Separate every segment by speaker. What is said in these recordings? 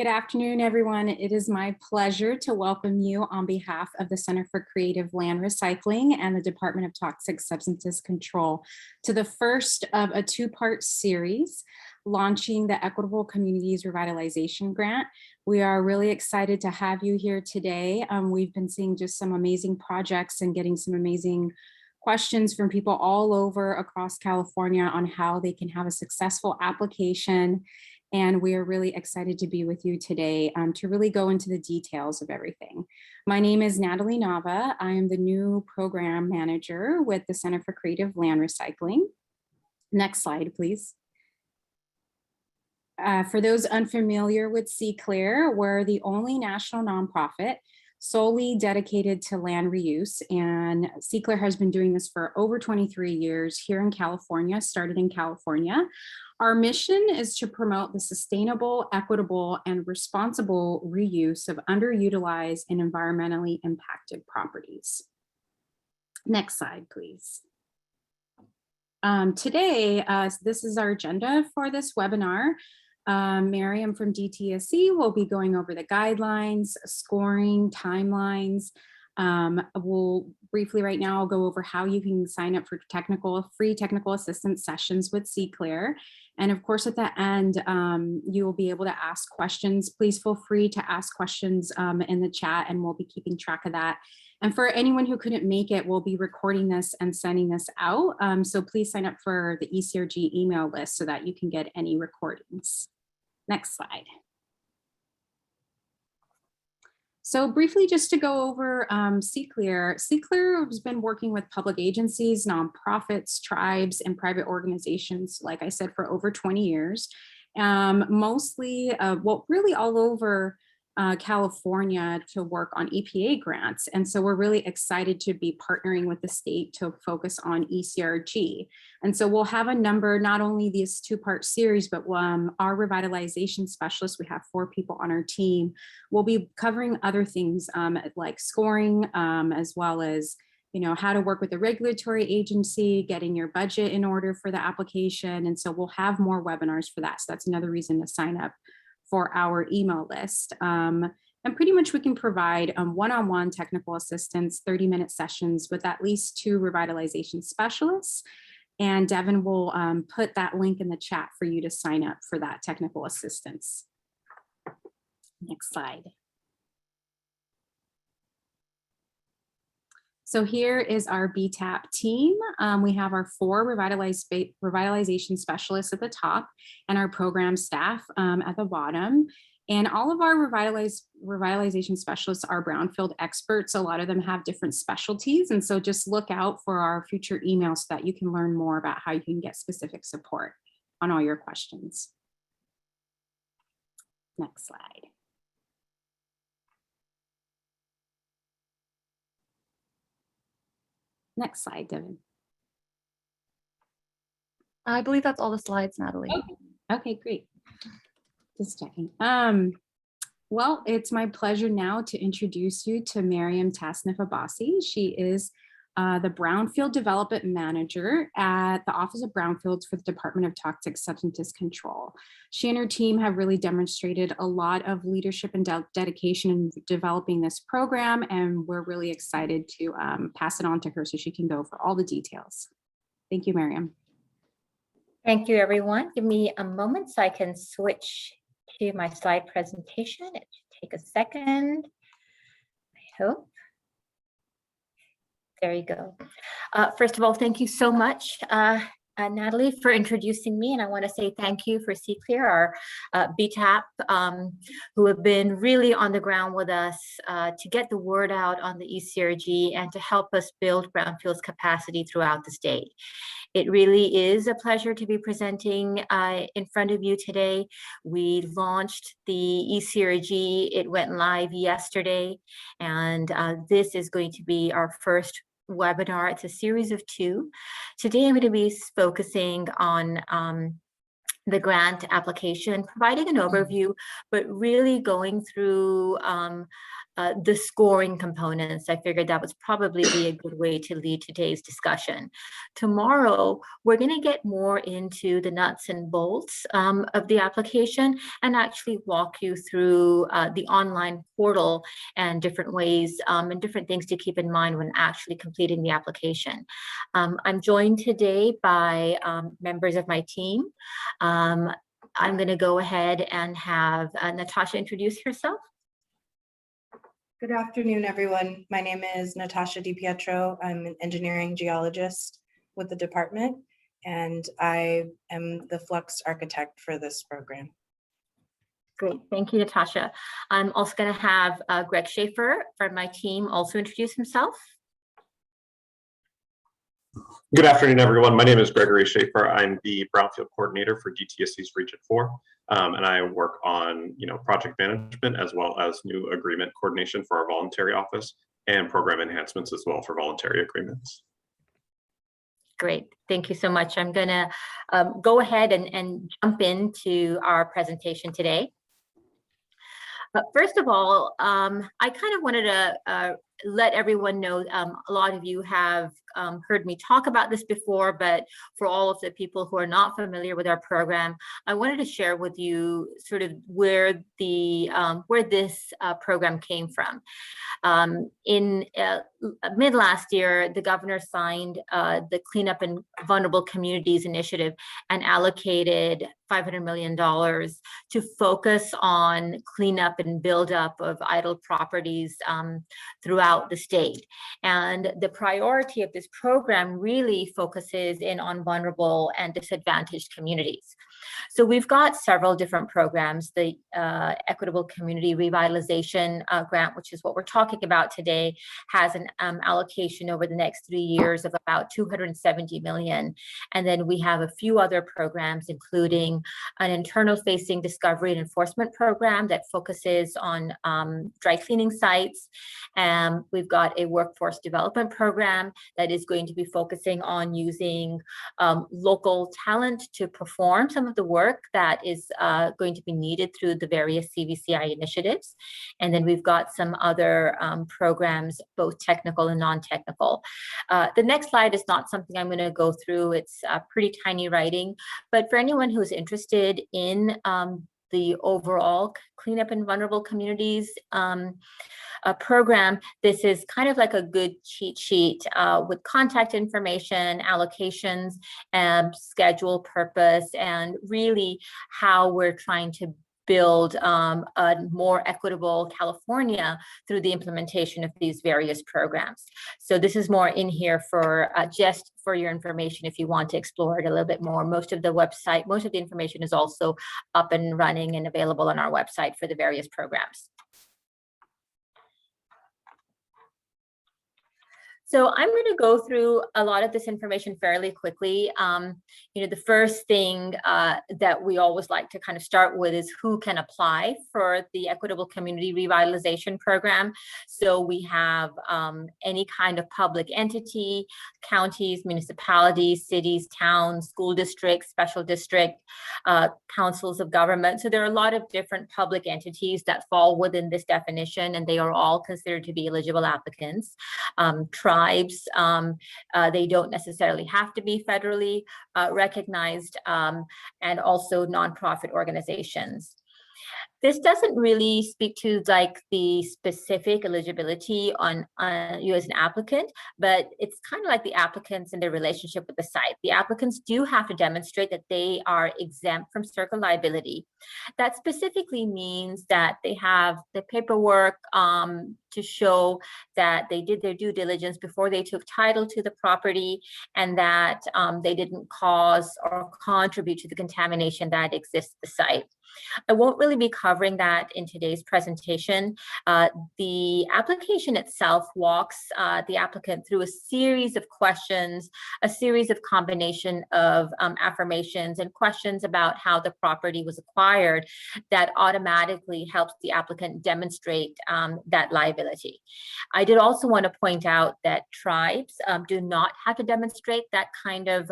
Speaker 1: Good afternoon, everyone. It is my pleasure to welcome you on behalf of the Center for Creative Land Recycling and the Department of Toxic Substances Control to the first of a two-part series launching the Equitable Communities Revitalization Grant. We are really excited to have you here today. We've been seeing just some amazing projects and getting some amazing questions from people all over across California on how they can have a successful application. And we are really excited to be with you today to really go into the details of everything. My name is Natalie Nava. I am the new program manager with the Center for Creative Land Recycling. Next slide, please. For those unfamiliar with Sinclair, we're the only national nonprofit solely dedicated to land reuse. And Sinclair has been doing this for over 23 years here in California, started in California. Our mission is to promote the sustainable, equitable, and responsible reuse of underutilized and environmentally impacted properties. Next slide, please. Today, this is our agenda for this webinar. Miriam from DTSC will be going over the guidelines, scoring, timelines. We'll briefly right now, I'll go over how you can sign up for free technical assistance sessions with Sinclair. And of course, at the end, you will be able to ask questions. Please feel free to ask questions in the chat, and we'll be keeping track of that. And for anyone who couldn't make it, we'll be recording this and sending this out. So please sign up for the ECRG email list so that you can get any recordings. Next slide. So briefly, just to go over Sinclair. Sinclair has been working with public agencies, nonprofits, tribes, and private organizations, like I said, for over 20 years. Mostly, well, really all over California to work on EPA grants. And so we're really excited to be partnering with the state to focus on ECRG. And so we'll have a number, not only this two-part series, but our revitalization specialists, we have 4 people on our team, will be covering other things like scoring, as well as how to work with the regulatory agency, getting your budget in order for the application. And so we'll have more webinars for that. So that's another reason to sign up for our email list. And pretty much we can provide one-on-one technical assistance, 30-minute sessions with at least 2 revitalization specialists. And Devin will put that link in the chat for you to sign up for that technical assistance. Next slide. So here is our BTAP team. We have our 4 revitalization specialists at the top and our program staff at the bottom. And all of our revitalization specialists are brownfield experts. A lot of them have different specialties. And so just look out for our future emails so that you can learn more about how you can get specific support on all your questions. Next slide. Next slide, Devin.
Speaker 2: I believe that's all the slides, Natalie.
Speaker 1: Okay, great. Just checking. Well, it's my pleasure now to introduce you to Miriam Tasnif-Abbasi. She is the Brownfield Development Manager at the Office of Brownfields for the Department of Toxic Substances Control. She and her team have really demonstrated a lot of leadership and dedication in developing this program, and we're really excited to pass it on to her so she can go for all the details. Thank you, Miriam.
Speaker 3: Thank you, everyone. Give me a moment so I can switch to my slide presentation. It should take a second, I hope. There you go. First of all, thank you so much, Natalie, for introducing me. And I want to say thank you for Sinclair, our BTAP, who have been really on the ground with us to get the word out on the ECRG and to help us build brownfields capacity throughout the state. It really is a pleasure to be presenting in front of you today. We launched the ECRG. It went live yesterday, and this is going to be our first webinar. It's a series of 2. Today, I'm going to be focusing on the grant application, providing an overview, but really going through the scoring components. I figured that would probably be a good way to lead today's discussion. Tomorrow, we're going to get more into the nuts and bolts of the application and actually walk you through the online portal and different ways and different things to keep in mind when actually completing the application. I'm joined today by members of my team. I'm going to go ahead and have Natasha introduce herself.
Speaker 4: Good afternoon, everyone. My name is Natasha DiPietro. I'm an engineering geologist with the department, and I am the Fluxx architect for this program.
Speaker 3: Great, thank you, Natasha. I'm also going to have Greg Schaefer from my team also introduce himself.
Speaker 5: Good afternoon, everyone. My name is Gregory Schaefer. I'm the Brownfield Coordinator for DTSC's Region 4, and I work on project management as well as new agreement coordination for our voluntary office and program enhancements as well for voluntary agreements.
Speaker 3: Great, thank you so much. I'm going to go ahead and jump into our presentation today. First of all, I kind of wanted to let everyone know, a lot of you have heard me talk about this before, but for all of the people who are not familiar with our program, I wanted to share with you sort of where this program came from. In mid last year, the governor signed the Cleanup in Vulnerable Communities Initiative and allocated $500 million to focus on cleanup and build up of idle properties throughout the state. And the priority of this program really focuses in on vulnerable and disadvantaged communities. So we've got several different programs. The Equitable Community Revitalization Grant, which is what we're talking about today, has an allocation over the next 3 years of about $270 million. And then we have a few other programs, including an internal-facing discovery and enforcement program that focuses on dry cleaning sites. We've got a workforce development program that is going to be focusing on using local talent to perform some of the work that is going to be needed through the various CVCI initiatives. And then we've got some other programs, both technical and non-technical. The next slide is not something I'm going to go through. It's pretty tiny writing, but for anyone who's interested in the overall Cleanup in Vulnerable Communities program, this is kind of like a good cheat sheet with contact information, allocations, schedule, purpose, and really how we're trying to build a more equitable California through the implementation of these various programs. So this is more in here for just for your information if you want to explore it a little bit more. Most of the information is also up and running and available on our website for the various programs. So I'm going to go through a lot of this information fairly quickly. The first thing that we always like to kind of start with is who can apply for the Equitable Community Revitalization Program. So we have any kind of public entity, counties, municipalities, cities, towns, school districts, special district, councils of government. So there are a lot of different public entities that fall within this definition, and they are all considered to be eligible applicants. Tribes, they don't necessarily have to be federally recognized, and also nonprofit organizations. This doesn't really speak to like the specific eligibility on you as an applicant, but it's kind of like the applicants and their relationship with the site. The applicants do have to demonstrate that they are exempt from circle liability. That specifically means that they have the paperwork to show that they did their due diligence before they took title to the property, and that they didn't cause or contribute to the contamination that exists at the site. I won't really be covering that in today's presentation. The application itself walks the applicant through a series of questions, a series of combination of affirmations and questions about how the property was acquired that automatically helps the applicant demonstrate that liability. I did also want to point out that tribes do not have to demonstrate that kind of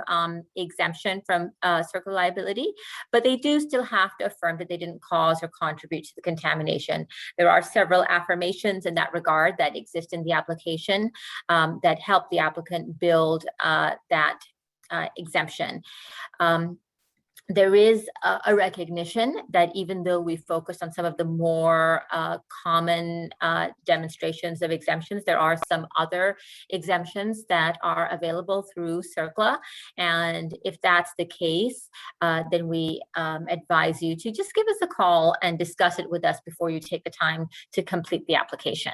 Speaker 3: exemption from circle liability, but they do still have to affirm affirmed that they didn't cause or contribute to the contamination. There are several affirmations in that regard that exist in the application that help the applicant build that exemption. There is a recognition that even though we focused on some of the more common demonstrations of exemptions, there are some other exemptions that are available through CERCLA. And if that's the case, then we advise you to just give us a call and discuss it with us before you take the time to complete the application.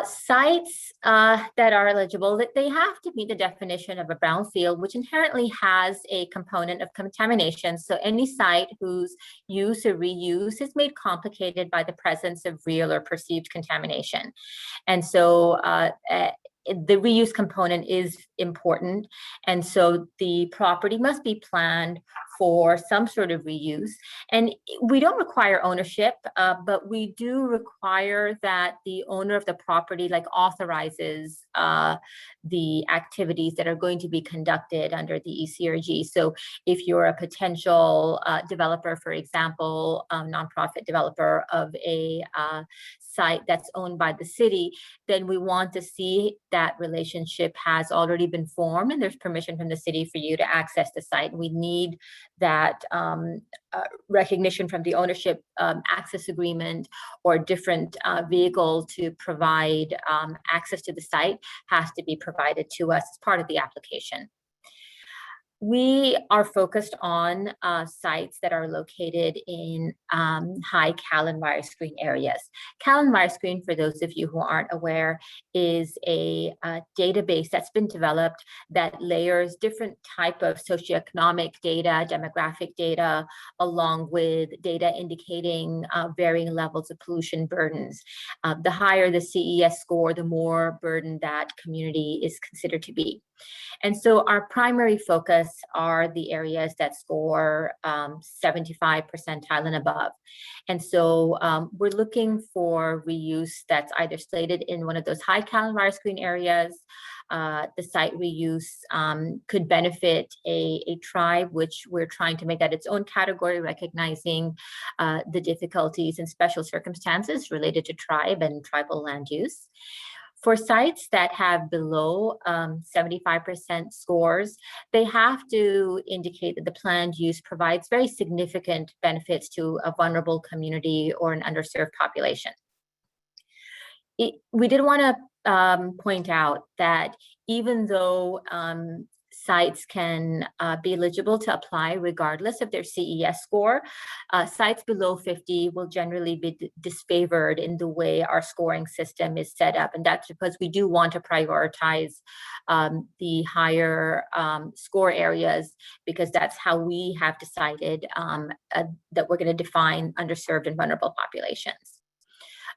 Speaker 3: Sites that are eligible, that they have to meet the definition of a brownfield, which inherently has a component of contamination. So any site whose use or reuse is made complicated by the presence of real or perceived contamination. And so the reuse component is important. And so the property must be planned for some sort of reuse. And we don't require ownership, but we do require that the owner of the property authorizes the activities that are going to be conducted under the ECRG. So if you're a potential developer, for example, a nonprofit developer of a site that's owned by the city, then we want to see that relationship has already been formed and there's permission from the city for you to access the site. We need that recognition from the ownership access agreement or different vehicle to provide access to the site has to be provided to us as part of the application. We are focused on sites that are located in high Callan wire screen areas. Callan wire screen, for those of you who aren't aware, is a database that's been developed that layers different type of socioeconomic data, demographic data, along with data indicating varying levels of pollution burdens. The higher the CES score, the more burdened that community is considered to be. And so our primary focus are the areas that score 75 percentile and above. And so we're looking for reuse that's either slated in one of those high Callan wire screen areas. The site reuse could benefit a tribe, which we're trying to make that its own category, recognizing the difficulties and special circumstances related to tribe and tribal land use. For sites that have below 75% scores, they have to indicate that the planned use provides very significant benefits to a vulnerable community or an underserved population. We did want to point out that even though sites can be eligible to apply regardless of their CES score, sites below 50 will generally be disfavored in the way our scoring system is set up. And that's because we do want to prioritize the higher score areas, because that's how we have decided that we're going to define underserved and vulnerable populations.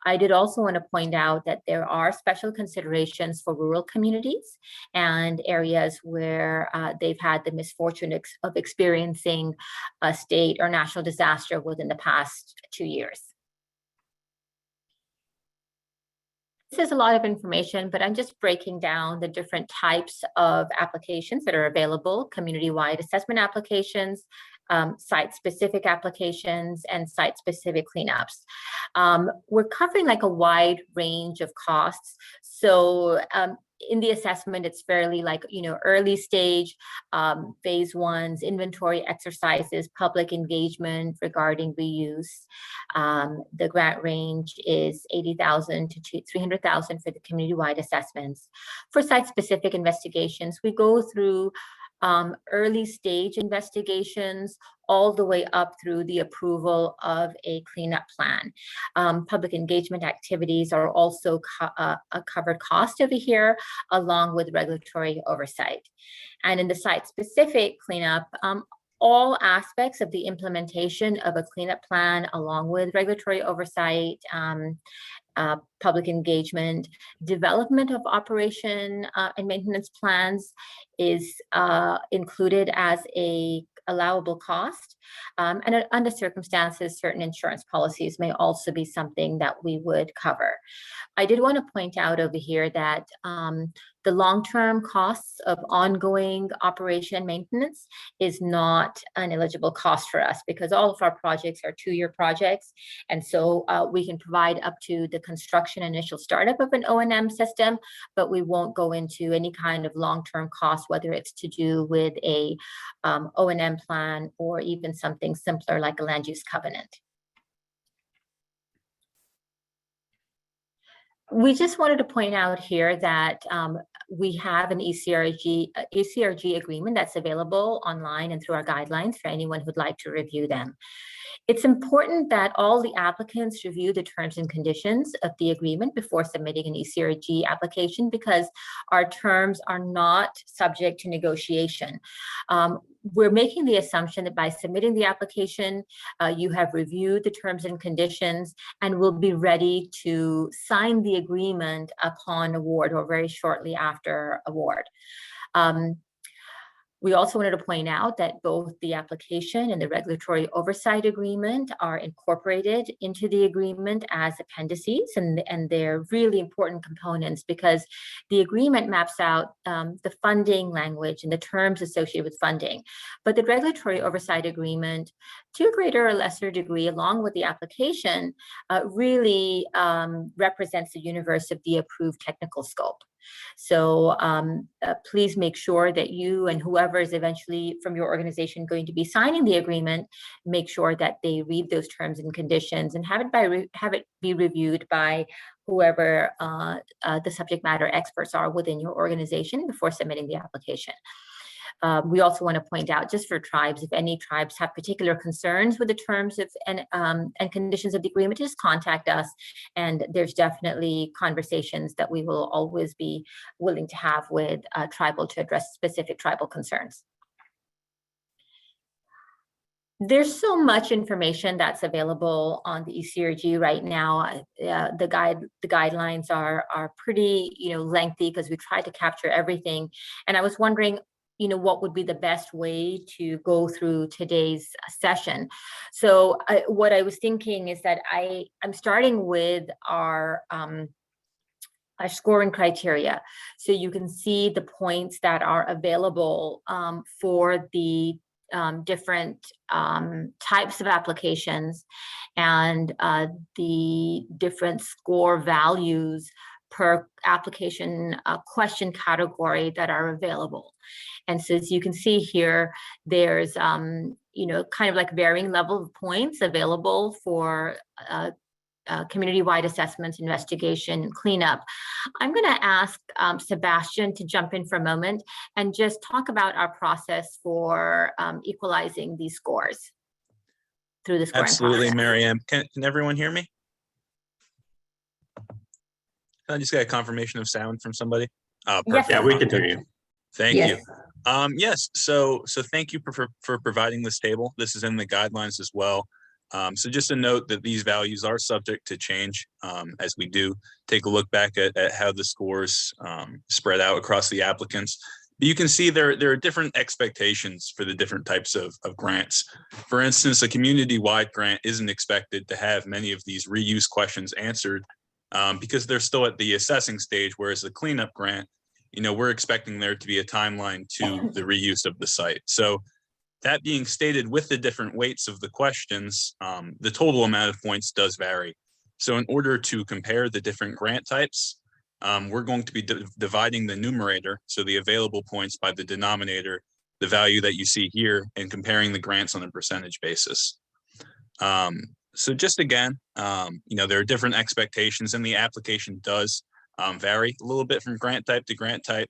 Speaker 3: I did also want to point out that there are special considerations for rural communities and areas where they've had the misfortune of experiencing a state or national disaster within the past 2 years. This is a lot of information, but I'm just breaking down the different types of applications that are available: community-wide assessment applications, site-specific applications, and site-specific cleanups. We're covering a wide range of costs. So in the assessment, it's fairly early stage, phase ones, inventory exercises, public engagement regarding reuse. The grant range is $80,000 to $300,000 for the community-wide assessments. For site-specific investigations, we go through early stage investigations all the way up through the approval of a cleanup plan. Public engagement activities are also a covered cost over here, along with regulatory oversight. And in the site-specific cleanup, all aspects of the implementation of a cleanup plan, along with regulatory oversight, public engagement, development of operation and maintenance plans is included as a allowable cost. And under circumstances, certain insurance policies may also be something that we would cover. I did want to point out over here that The long-term costs of ongoing operation and maintenance is not an eligible cost for us because all of our projects are 2-year projects. And so we can provide up to the construction initial startup of an O&M system, but we won't go into any kind of long-term cost, whether it's to do with a O&M plan or even something simpler like a land use covenant. We just wanted to point out here that we have an ECRG agreement that's available online and through our guidelines for anyone who'd like to review them. It's important that all the applicants review the terms and conditions of the agreement before submitting an ECRG application because our terms are not subject to negotiation. We're making the assumption that by submitting the application, you have reviewed the terms and conditions and will be ready to sign the agreement upon award or very shortly after award. We also wanted to point out that both the application and the regulatory oversight agreement are incorporated into the agreement as appendices, and they're really important components because the agreement maps out the funding language and the terms associated with funding. But the regulatory oversight agreement, to a greater or lesser degree, along with the application, really represents the universe of the approved technical scope. So please make sure that you and whoever is eventually from your organization going to be signing the agreement, make sure that they read those terms and conditions and have it be reviewed by whoever the subject matter experts are within your organization before submitting the application. We also want to point out, just for tribes, if any tribes have particular concerns with the terms of and conditions of the agreement, just contact us. And there's definitely conversations that we will always be willing to have with tribal to address specific tribal concerns. There's so much information that's available on the ECRG right now. The guidelines are pretty lengthy because we try to capture everything. And I was wondering, what would be the best way to go through today's session. So what I was thinking is that I'm starting with our scoring criteria. So you can see the points that are available for the different types of applications and the different score values per application question category that are available. And so as you can see here, there's kind of like varying level of points available for community-wide assessments, investigation, and cleanup. I'm going to ask Sebastian to jump in for a moment and just talk about our process for equalizing these scores through the scoring
Speaker 6: Absolutely,
Speaker 3: process.
Speaker 6: Mariam. Can everyone hear me? I just got a confirmation of sound from somebody.
Speaker 3: Yes.
Speaker 5: Yeah, we can hear you.
Speaker 6: Thank
Speaker 3: Yes.
Speaker 6: you. Yes, so thank you for providing this table. This is in the guidelines as well. So just a note that these values are subject to change as we do take a look back at how the scores spread out across the applicants. But you can see there are different expectations for the different types of grants. For instance, a community-wide grant isn't expected to have many of these reuse questions answered because they're still at the assessing stage, whereas the cleanup grant, we're expecting there to be a timeline to the reuse of the site. So that being stated, with the different weights of the questions, the total amount of points does vary. So in order to compare the different grant types, we're going to be dividing the numerator, so the available points, by the denominator, the value that you see here, and comparing the grants on a percentage basis. So just again, there are different expectations, and the application does vary a little bit from grant type to grant type,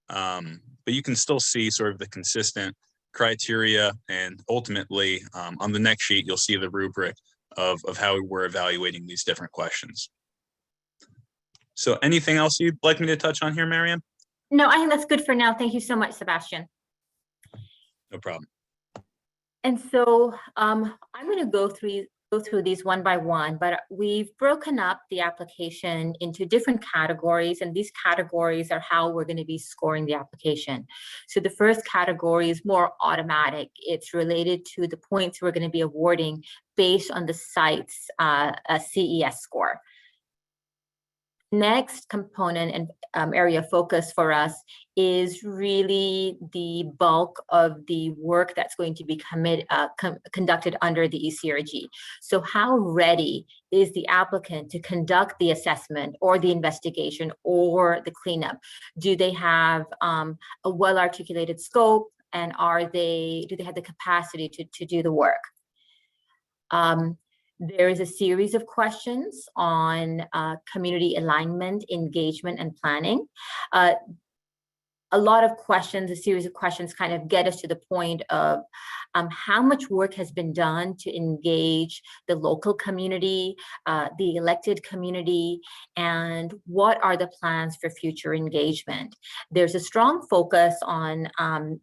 Speaker 6: but you can still see sort of the consistent criteria, and ultimately on the next sheet, you'll see the rubric of how we're evaluating these different questions. So anything else you'd like me to touch on here, Mariam?
Speaker 3: No, I think that's good for now. Thank you so much, Sebastian.
Speaker 6: No problem.
Speaker 3: And so I'm going to go through these one by one, but we've broken up the application into different categories, and these categories are how we're going to be scoring the application. So the first category is more automatic. It's related to the points we're going to be awarding based on the site's CES score. next component and area of focus for us is really the bulk of the work that's going to be conducted under the ECRG. So how ready is the applicant to conduct the assessment or the investigation or the cleanup? Do they have a well-articulated scope, and do they have the capacity to do the work? There is a series of questions on community alignment, engagement, and planning. A lot of questions, a series of questions kind of get us to the point of how much work has been done to engage the local community, the elected community, and what are the plans for future engagement. There's a strong focus on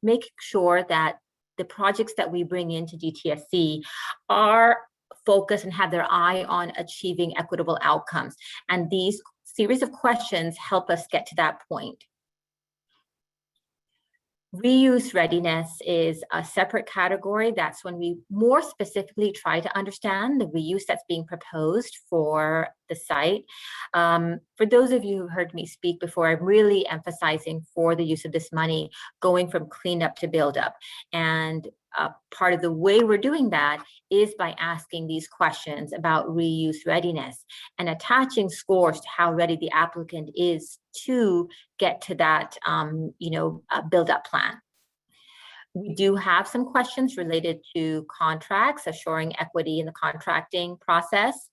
Speaker 3: making sure that the projects that we bring into DTSC are focused and have their eye on achieving equitable outcomes. And these series of questions help us get to that point. Reuse readiness is a separate category. That's when we more specifically try to understand the reuse that's being proposed for the site. For those of you who heard me speak before, I'm really emphasizing for the use of this money going from cleanup to build up. And part of the way we're doing that is by asking these questions about reuse readiness and attaching scores to how ready the applicant is to get to that build up plan. We do have some questions related to contracts, assuring equity in the contracting process.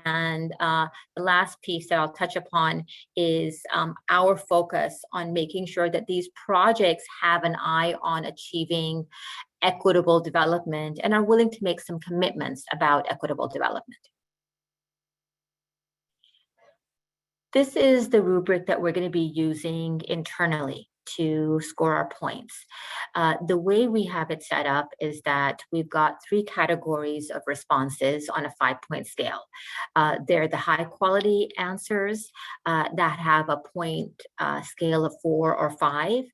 Speaker 3: And the last piece that I'll touch upon is our focus on making sure that these projects have an eye on achieving equitable development and are willing to make some commitments about equitable development. This is the rubric that we're going to be using internally to score our points. The way we have it set up is that we've got 3 categories of responses on a 5-point scale. They're the high quality answers that have a point scale of 4 or 5.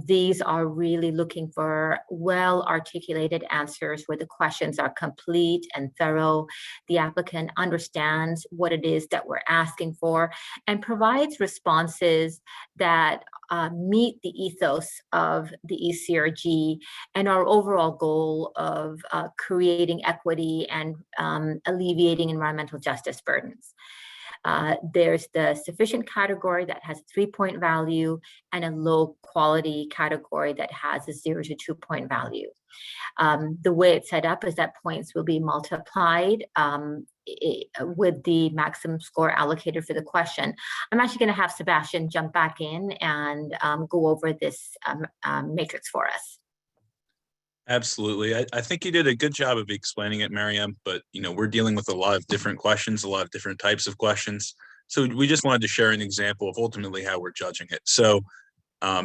Speaker 3: These are really looking for well-articulated answers where the questions are complete and thorough. The applicant understands what it is that we're asking for and provides responses that meet the ethos of the ECRG and our overall goal of creating equity and alleviating environmental justice burdens. There's the sufficient category that has a 3-point value and a low quality category that has a 0 to 2-point value. The way it's set up is that points will be multiplied with the maximum score allocated for the question. I'm actually going to have Sebastian jump back in and go over this matrix for us.
Speaker 6: Absolutely. I think you did a good job of explaining it, Miriam, but we're dealing with a lot of different questions, a lot of different types of questions. So we just wanted to share an example of ultimately how we're judging it. So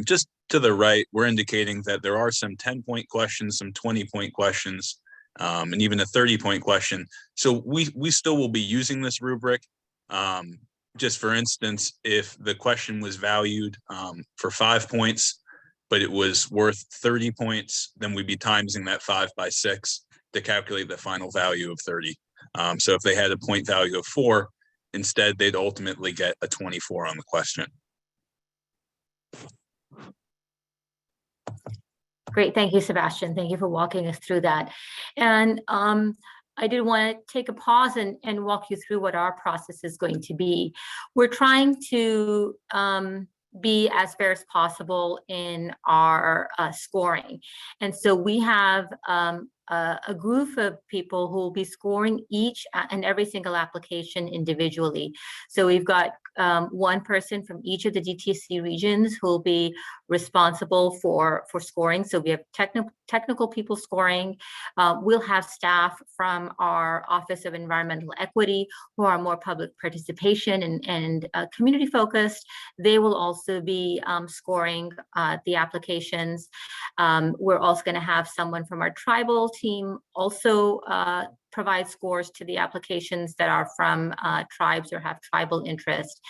Speaker 6: just to the right, we're indicating that there are some 10-point questions, some 20-point questions, and even a 30-point question. So we still will be using this rubric. Just for instance, if the question was valued for 5 points, but it was worth 30 points, then we'd be timesing that 5 by 6 to calculate the final value of 30. So if they had a point value of 4, instead they'd ultimately get a 24 on the question.
Speaker 3: Great, thank you, Sebastian. Thank you for walking us through that. And I did want to take a pause and walk you through what our process is going to be. We're trying to be as fair as possible in our scoring. And so we have a group of people who will be scoring each and every single application individually. So we've got one person from each of the DTSC regions who will be responsible for scoring. So we have technical people scoring. We'll have staff from our Office of Environmental Equity who are more public participation and community focused. They will also be scoring the applications. We're also going to have someone from our tribal team also provide scores to the applications that are from tribes or have tribal interest.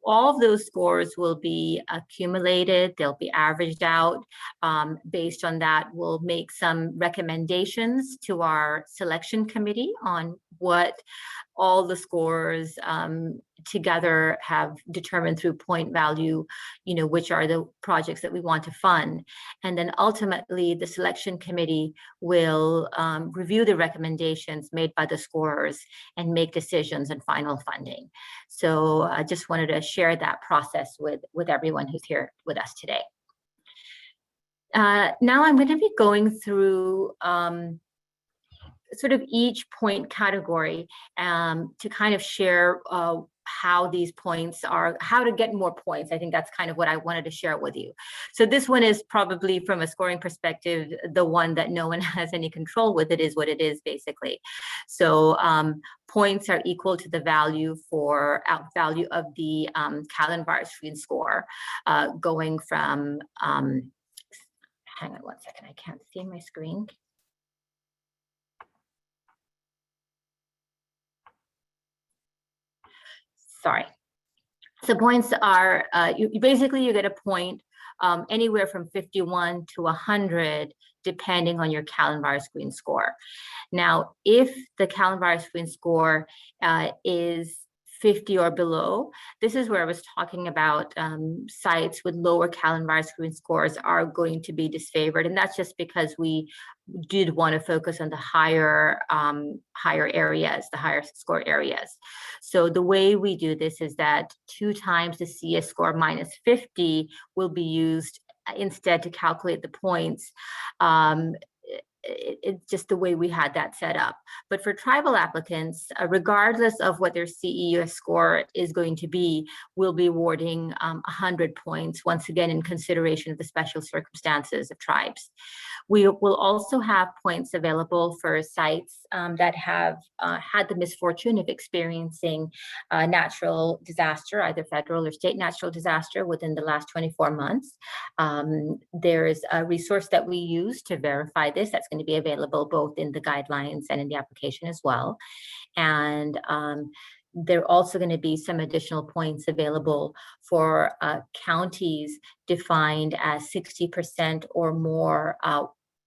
Speaker 3: All of those scores will be accumulated, they'll be averaged out. Based on that, we'll make some recommendations to our selection committee on what all the scores together have determined through point value, which are the projects that we want to fund. And then ultimately the selection committee will review the recommendations made by the scorers and make decisions on final funding. So I just wanted to share that process with everyone who's here with us today. Now I'm going to be going through sort of each point category to kind of share how these points are, how to get more points. I think that's kind of what I wanted to share with you. So this one is probably, from a scoring perspective, the one that no one has any control with. It is what it is, basically. So points are equal to the value value of the Callan-Barr screen score, going from, hang on 1 second, I can't see my screen. Sorry. So points are, you get a point anywhere from 51 to 100, depending on your Callan-Barr screen score. Now, if the Callan-Barr screen score is 50 or below, this is where I was talking about sites with lower Callan-Barr screen scores are going to be disfavored. And that's just because we did want to focus on the higher areas, the higher score areas. So the way we do this is that 2 times the CS score minus 50 will be used instead to calculate the points. It's just the way we had that set up. But for tribal applicants, regardless of what their CEUS score is going to be, we'll be awarding 100 points, once again, in consideration of the special circumstances of tribes. We will also have points available for sites that have had the misfortune of experiencing natural disaster, either federal or state natural disaster, within the last 24 months. There is a resource that we use to verify this that's going to be available both in the guidelines and in the application as well. And there are also going to be some additional points available for counties defined as 60% or more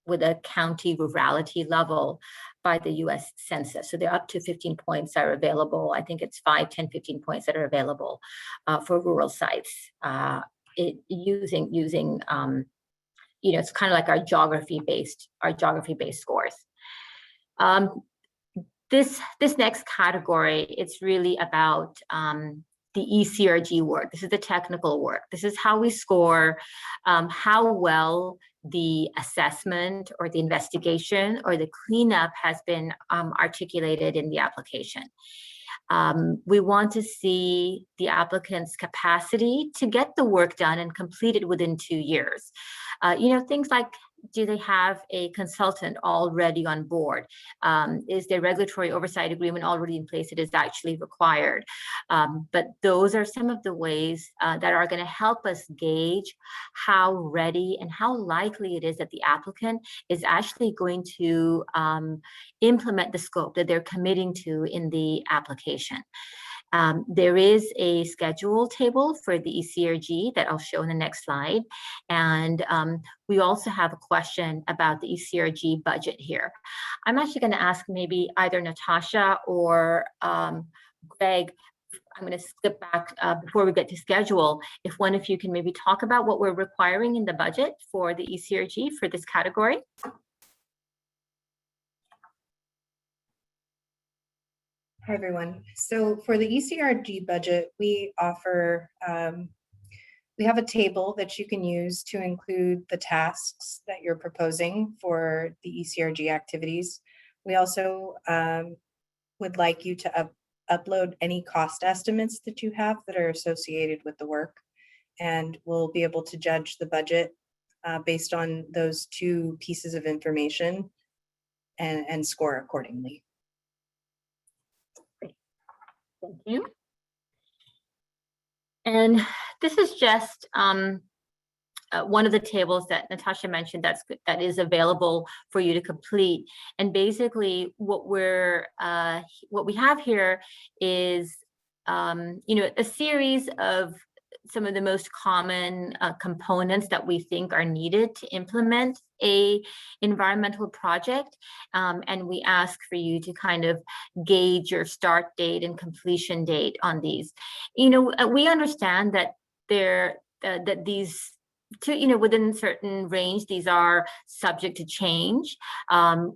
Speaker 3: with a county rurality level by the US Census. So they're up to 15 points are available. I think it's 5, 10, 15 points that are available for rural sites using it's kind of like our geography-based scores. This next category, it's really about the ECRG work. This is the technical work. This is how we score how well the assessment or the investigation or the cleanup has been articulated in the application. We want to see the applicant's capacity to get the work done and complete it within 2 years. Things like, do they have a consultant already on board? Is their regulatory oversight agreement already in place? It is actually required. But those are some of the ways that are going to help us gauge how ready and how likely it is that the applicant is actually going to implement the scope that they're committing to in the application. There is a schedule table for the ECRG that I'll show in the next slide. And we also have a question about the ECRG budget here. I'm actually going to ask maybe either Natasha or Greg. I'm going to skip back before we get to schedule. If one of you can maybe talk about what we're requiring in the budget for the ECRG for this category.
Speaker 4: Hi, everyone. So for the ECRG budget, we offer, we have a table that you can use to include the tasks that you're proposing for the ECRG activities. We also would like you to upload any cost estimates that you have that are associated with the work, and we'll be able to judge the budget based on those 2 pieces of information and score accordingly.
Speaker 3: Thank you. And this is just one of the tables that Natasha mentioned that is available for you to complete. And basically, what we have here is a series of some of the most common components that we think are needed to implement a environmental project. And we ask for you to kind of gauge your start date and completion date on these. We understand that that these within certain range, these are subject to change.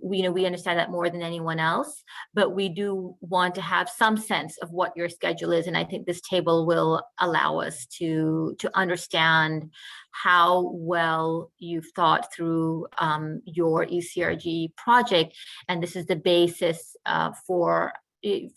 Speaker 3: We understand that more than anyone else, but we do want to have some sense of what your schedule is. And I think this table will allow us to understand how well you've thought through your ECRG project. And this is the basis for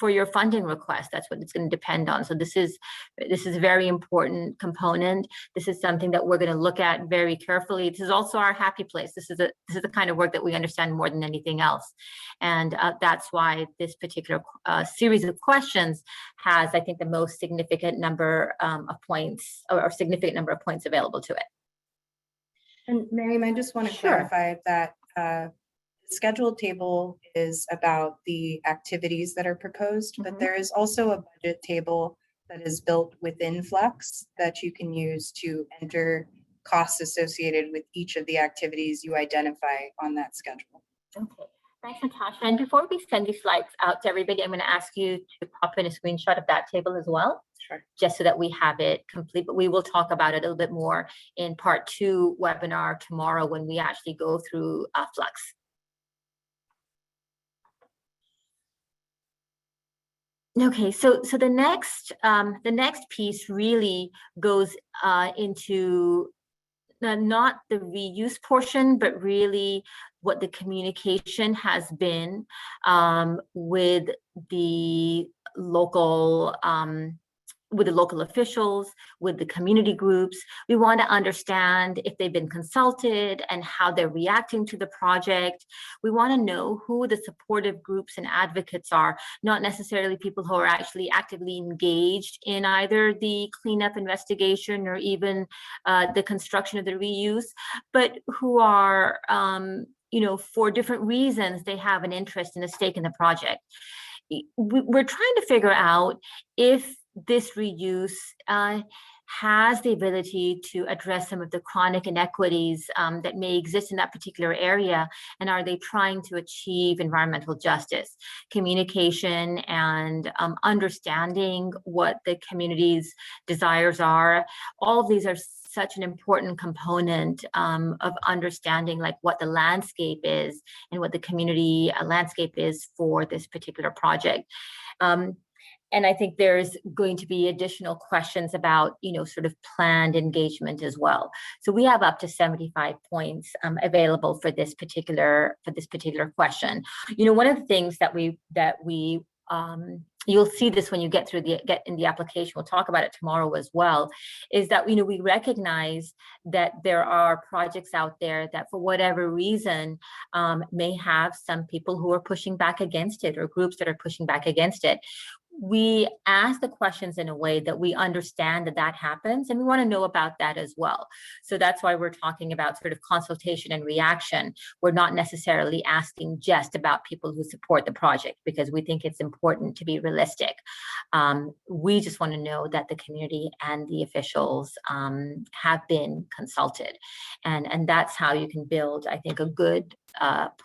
Speaker 3: your funding request. That's what it's going to depend on. So this is a very important component. This is something that we're going to look at very carefully. This is also our happy place. This is the kind of work that we understand more than anything else. And that's why this particular series of questions has, I think, the most significant number of points, or significant number of points available to it.
Speaker 4: And Miriam, I just want to clarify that schedule table is about the activities that are proposed, but there is also a budget table that is built within Fluxx that you can use to enter costs associated with each of the activities you identify on that schedule.
Speaker 3: Okay, thanks, Natasha. And before we send these slides out to everybody, I'm going to ask you to pop in a screenshot of that table as well.
Speaker 4: Sure. Just
Speaker 3: so that we have it complete, but we will talk about it a little bit more in part 2 webinar tomorrow when we actually go through Fluxx. Okay, so the next piece really goes into not the reuse portion, but really what the communication has been with the local officials, with the community groups. We want to understand if they've been consulted and how they're reacting to the project. We want to know who the supportive groups and advocates are, not necessarily people who are actually actively engaged in either the cleanup investigation or even the construction of the reuse, but who are, for different reasons, they have an interest and a stake in the project. We're trying to figure out if this reuse has the ability to address some of the chronic inequities that may exist in that particular area, and are they trying to achieve environmental justice? Communication and understanding what the community's desires are, all of these are such an important component of understanding like what the landscape is and what the community landscape is for this particular project. And I think there's going to be additional questions about, sort of planned engagement as well. So we have up to 75 points available for this particular question. One of the things that we you'll see this when you get in the application, we'll talk about it tomorrow as well, is that we recognize that there are projects out there that for whatever reason may have some people who are pushing back against it or groups that are pushing back against it. We ask the questions in a way that we understand that happens, and we want to know about that as well. So that's why we're talking about sort of consultation and reaction. We're not necessarily asking just about people who support the project, because we think it's important to be realistic. We just want to know that the community and the officials have been consulted. And that's how you can build, I think, a good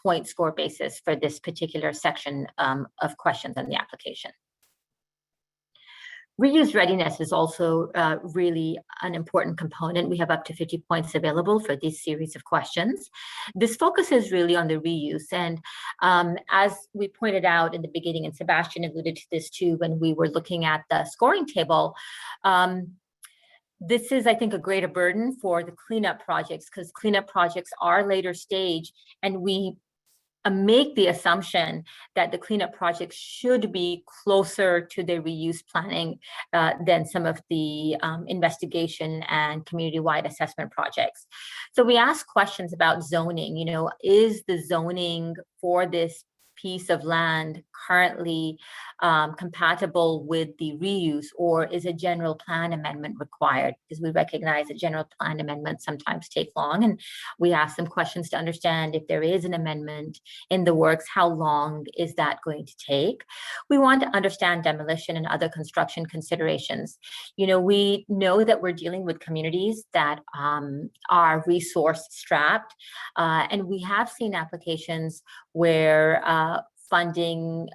Speaker 3: point score basis for this particular section of questions on the application. Reuse readiness is also really an important component. We have up to 50 points available for this series of questions. This focuses really on the reuse. And as we pointed out in the beginning, and Sebastian alluded to this too when we were looking at the scoring table, this is, I think, a greater burden for the cleanup projects, because cleanup projects are later stage, and we make the assumption that the cleanup projects should be closer to the reuse planning than some of the investigation and community-wide assessment projects. So we ask questions about zoning. Is the zoning for this piece of land currently compatible with the reuse, or is a general plan amendment required? Because we recognize that general plan amendments sometimes take long, and we ask them questions to understand if there is an amendment in the works, how long is that going to take? We want to understand demolition and other construction considerations. You know, we know that we're dealing with communities that are resource strapped, and we have seen applications where funding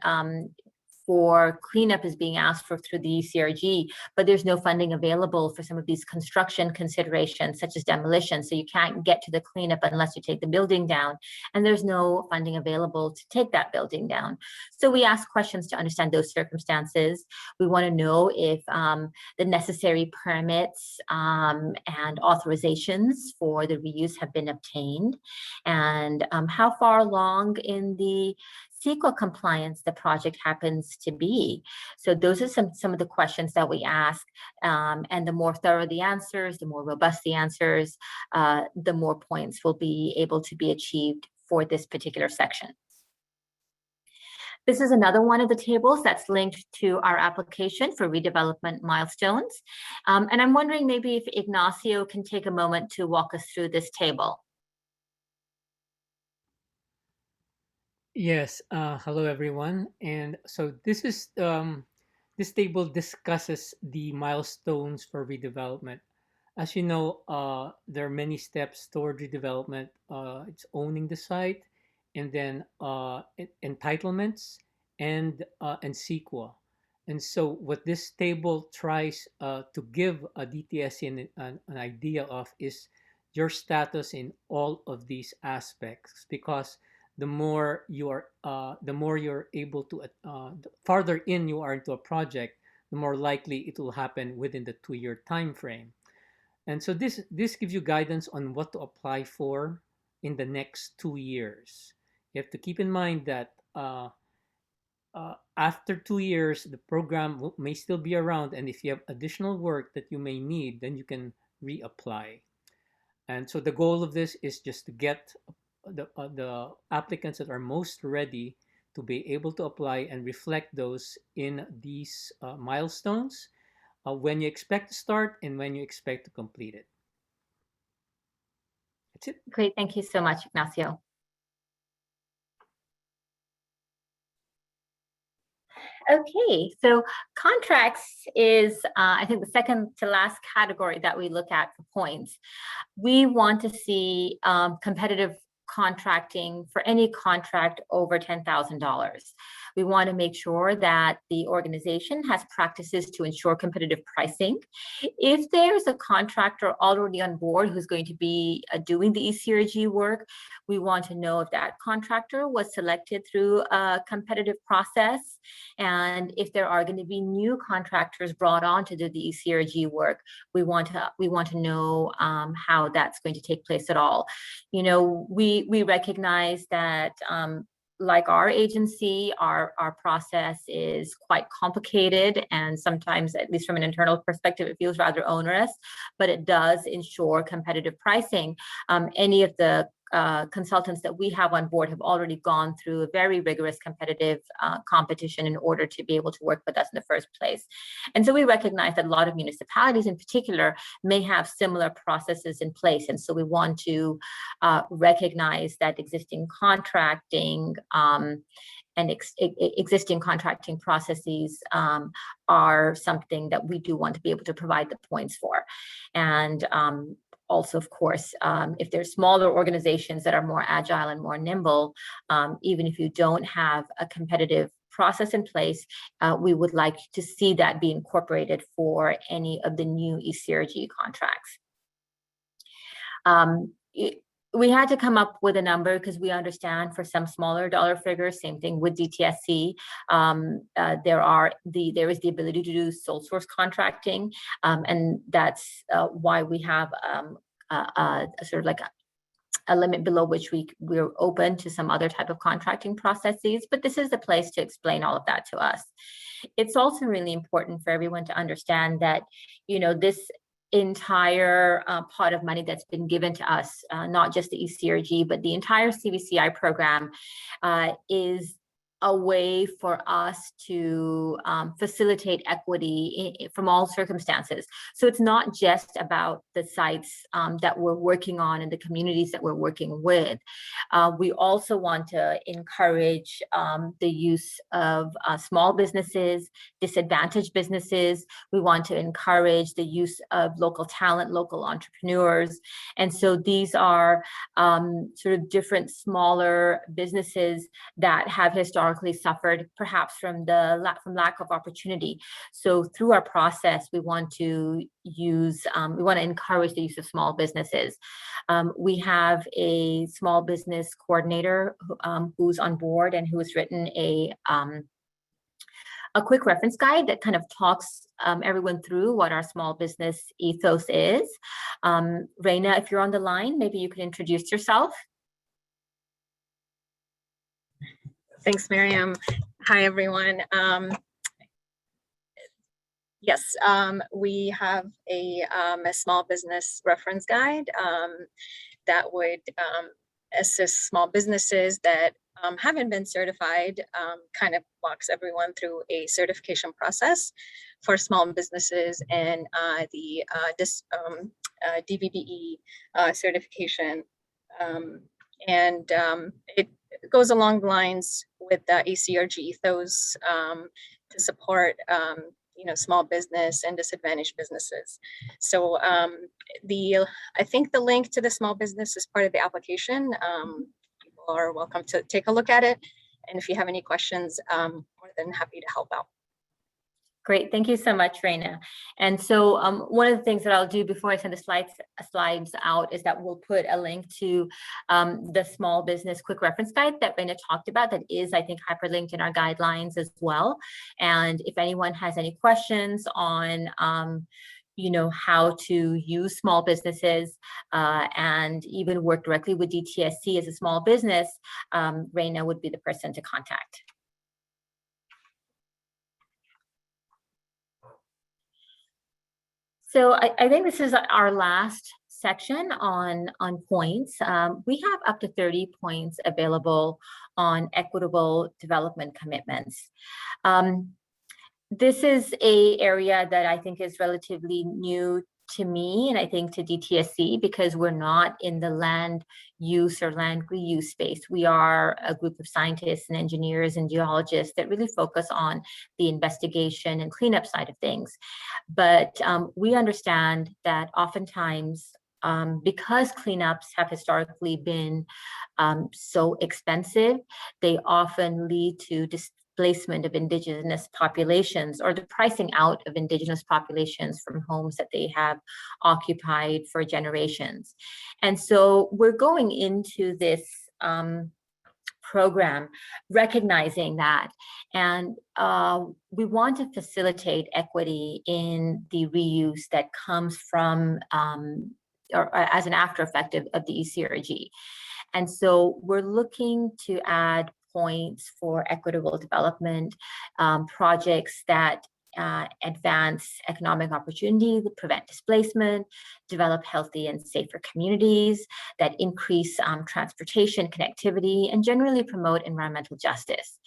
Speaker 3: for cleanup is being asked for through the ECRG, but there's no funding available for some of these construction considerations, such as demolition. So you can't get to the cleanup unless you take the building down, and there's no funding available to take that building down. So we ask questions to understand those circumstances. We want to know if the necessary permits and authorizations for the reuse have been obtained, and how far along in the CEQA compliance the project happens to be. So those are some of the questions that we ask, and the more thorough the answers, the more robust the answers, the more points will be able to be achieved for this particular section. This is another one of the tables that's linked to our application for redevelopment milestones. And I'm wondering maybe if Ignacio can take a moment to walk us through this table.
Speaker 7: Yes, hello everyone. And so this is this table discusses the milestones for redevelopment. As you know, there are many steps toward redevelopment. It's owning the site, and then entitlements and CEQA. And so what this table tries to give a DTSC an idea of is your status in all of these aspects, because the more you're able to, the farther in you are into a project, the more likely it will happen within the 2-year time frame. And so this gives you guidance on what to apply for in the next 2 years. You have to keep in mind that after 2 years, the program may still be around, and if you have additional work that you may need, then you can reapply. And so the goal of this is just to get the applicants that are most ready to be able to apply and reflect those in these milestones, when you expect to start and when you expect to complete it. That's it.
Speaker 3: Great, thank you so much, Ignacio. Okay, so contracts is, I think, the second to last category that we look at for points. We want to see competitive contracting for any contract over $10,000. We want to make sure that the organization has practices to ensure competitive pricing. If there's a contractor already on board who's going to be doing the ECRG work, we want to know if that contractor was selected through a competitive process. And if there are going to be new contractors brought on to do the ECRG work, we want to know how that's going to take place at all. You know, we recognize that like our agency, our process is quite complicated, and sometimes, at least from an internal perspective, it feels rather onerous, but it does ensure competitive pricing. Any of the consultants that we have on board have already gone through a very rigorous competitive competition in order to be able to work with us in the first place. And so we recognize that a lot of municipalities in particular may have similar processes in place. And so we want to recognize that existing contracting and existing contracting processes are something that we do want to be able to provide the points for. And also, of course, if there's smaller organizations that are more agile and more nimble, even if you don't have a competitive process in place, we would like to see that be incorporated for any of the new ECRG contracts. We had to come up with a number because we understand for some smaller dollar figures, same thing with DTSC, there is the ability to do sole source contracting, and that's why we have a sort of like a limit below which we're open to some other type of contracting processes, but this is the place to explain all of that to us. It's also really important for everyone to understand that, you know, this entire pot of money that's been given to us, not just the ECRG, but the entire CVCI program is a way for us to facilitate equity from all circumstances. So it's not just about the sites that we're working on and the communities that we're working with. We also want to encourage the use of small businesses, disadvantaged businesses. We want to encourage the use of local talent, local entrepreneurs. And so these are sort of different smaller businesses that have historically suffered perhaps from lack of opportunity. So through our process, we want to encourage the use of small businesses. We have a small business coordinator who's on board and who has written a quick reference guide that kind of talks everyone through what our small business ethos is. Reina, if you're on the line, maybe you could introduce yourself.
Speaker 8: Thanks, Miriam. Hi, everyone. Yes, we have a small business reference guide that would assist small businesses that haven't been certified, kind of walks everyone through a certification process for small businesses and the DVBE certification. It goes along the lines with the ECRG ethos to support small business and disadvantaged businesses. So I think the link to the small business is part of the application. People are welcome to take a look at it. And if you have any questions, more than happy to help out.
Speaker 3: Great, thank you so much, Reina. And so one of the things that I'll do before I send the slides out is that we'll put a link to the small business quick reference guide that Reina talked about that is, I think, hyperlinked in our guidelines as well. And if anyone has any questions on how to use small businesses and even work directly with DTSC as a small business, Reina would be the person to contact. So I think this is our last section on points. We have up to 30 points available on equitable development commitments. This is an area that I think is relatively new to me and I think to DTSC because we're not in the land use or land reuse space. We are a group of scientists and engineers and geologists that really focus on the investigation and cleanup side of things. But we understand that oftentimes because cleanups have historically been so expensive, they often lead to displacement of indigenous populations or the pricing out of indigenous populations from homes that they have occupied for generations. And so we're going into this program recognizing that, and we want to facilitate equity in the reuse that comes from or as an after effect of the ECRG. And so we're looking to add points for equitable development projects that advance economic opportunity, prevent displacement, develop healthy and safer communities, that increase transportation connectivity, and generally promote environmental justice.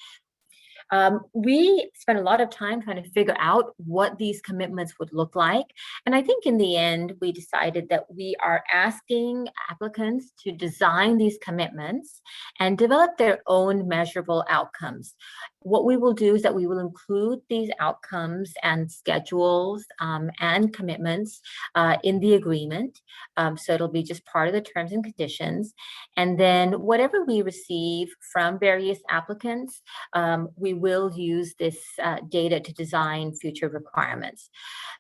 Speaker 3: We spent a lot of time trying to figure out what these commitments would look like. And I think in the end, we decided that we are asking applicants to design these commitments and develop their own measurable outcomes. What we will do is that we will include these outcomes and schedules and commitments in the agreement. So it'll be just part of the terms and conditions. And then whatever we receive from various applicants, we will use this data to design future requirements.